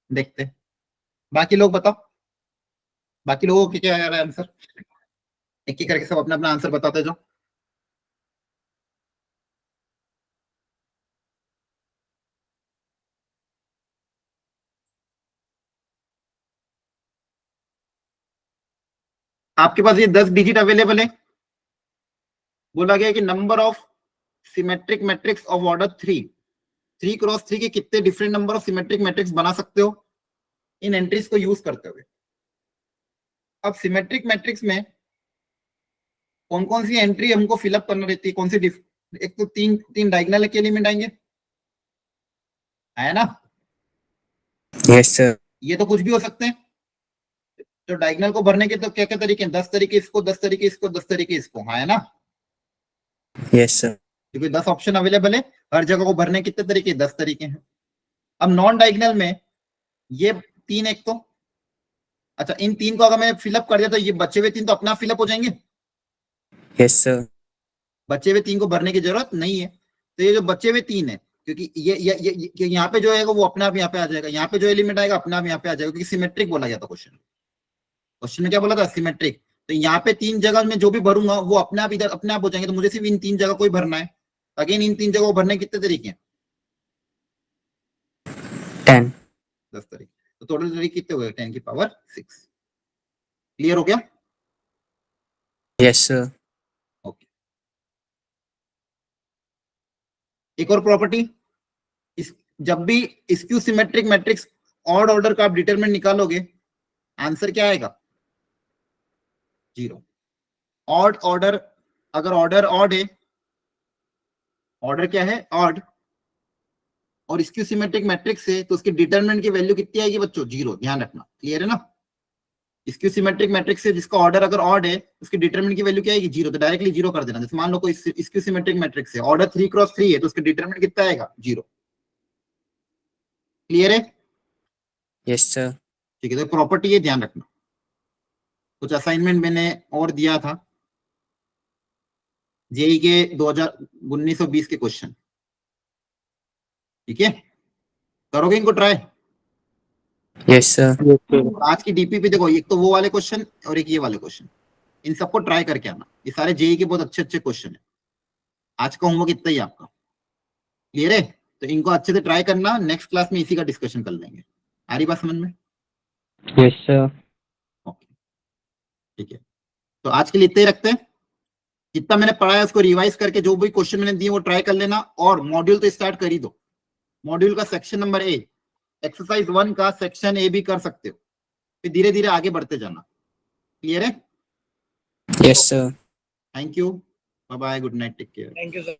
देखते हैं, बाकी लोग बताओ, बाकी लोगों को क्या आ रहा है आंसर, एक एक करके सब अपना अपना आंसर बताते जाओ। आपके पास ये 10 डिजिट अवेलेबल है। बोला गया कि number of symmetric matrix of order 3 cross 3 के कितने different number of symmetric matrix बना सकते हो इन एंट्रीज को यूज करते हुए। अब सिमेट्रिक मैट्रिक्स में कौन कौन सी एंट्री हमको फिलअप करना रहती है, कौन सी एक तो तीन डायगोनल के एलिमेंट आएंगे, है ना? Yes sir. ये तो कुछ भी हो सकते हैं, तो डायगोनल को भरने के तो क्या क्या तरीके हैं, 10 तरीके इसको, 10 तरीके इसको, 10 तरीके इसको, हाँ है ना? Yes sir. क्योंकि 10 ऑप्शन अवेलेबल है, हर जगह को भरने कितने तरीके, 10 तरीके हैं। अब नॉन डायगोनल में ये 3 एक तो, अच्छा इन 3 को अगर मैं फिलअप कर दिया तो ये बचे हुए 3 तो अपना फिलअप हो जाएंगे, यस सर, बचे हुए 3 को भरने की जरूरत नहीं है। तो ये जो बचे हुए 3 है, क्योंकि ये यहाँ पे जो आएगा वो अपने आप यहाँ पे आ जाएगा, यहाँ पे जो एलिमेंट आएगा अपने आप यहाँ पे आ जाएगा, क्योंकि सिमेट्रिक बोला गया था क्वेश्चन में क्या बोला था, सिमेट्रिक। तो यहाँ पे 3 जगह में जो भी भरूंगा वो अपने आप इधर अपने आप हो जाएंगे, तो मुझे सिर्फ इन 3 जगह को ही भरना है। अगेन इन 3 जगह को भरने कितने तरीके हैं, 10, 10 तरीके। तो टोटल तरीके कितने हुए, 10 की पावर 6। क्लियर हो गया? Yes sir, okay. एक और प्रॉपर्टी, जब भी skew symmetric matrix odd order का आप डिटरमिनेंट निकालोगे, आंसर क्या आएगा, 0। ऑड ऑर्डर, अगर ऑर्डर ऑड है, ऑर्डर क्या है, ऑड, और स्क्यू सिमेट्रिक मैट्रिक्स है तो उसके डिटरमिनेंट की वैल्यू कितनी आएगी बच्चों, 0। ध्यान रखना, क्लियर है ना? स्क्यू सिमेट्रिक मैट्रिक्स है जिसका ऑर्डर अगर ऑड है उसके डिटरमिनेंट की वैल्यू क्या आएगी, 0। तो डायरेक्टली 0 कर देना। जैसे मान लो कोई स्क्यू सिमेट्रिक मैट्रिक्स है, ऑर्डर 3x3 है तो उसके डिटरमिनेंट कितना आएगा, 0। क्लियर है? यस सर, ठीक है, तो प्रॉपर्टी है, ध्यान रखना। कुछ असाइनमेंट मैंने और दिया था जेई के 2019-20 के क्वेश्चन, ठीक है, करोगे इनको try? Yes sir, yes sir. आज की डीपीपी देखो, एक तो वो वाले क्वेश्चन और एक ये वाले क्वेश्चन, इन सबको ट्राई करके आना। ये सारे जेई के बहुत अच्छे अच्छे क्वेश्चन है। आज का होमवर्क इतना ही आपका, क्लियर है? तो इनको अच्छे से ट्राई करना, नेक्स्ट क्लास में इसी का डिस्कशन कर लेंगे। आ रही बात समझ में? Yes sir. ओके, ठीक है, तो आज के लिए इतना ही रखते हैं। जितना मैंने पढ़ा है उसको रिवाइज करके जो भी क्वेश्चन मैंने दिए वो ट्राई कर लेना, और मॉड्यूल तो स्टार्ट कर ही दो। मॉड्यूल का सेक्शन नंबर ए, एक्सरसाइज 1 का सेक्शन ए भी कर सकते हो, फिर धीरे धीरे आगे बढ़ते जाना। क्लियर है? Yes sir. Thank you, bye bye, good night, take care. Thank you sir.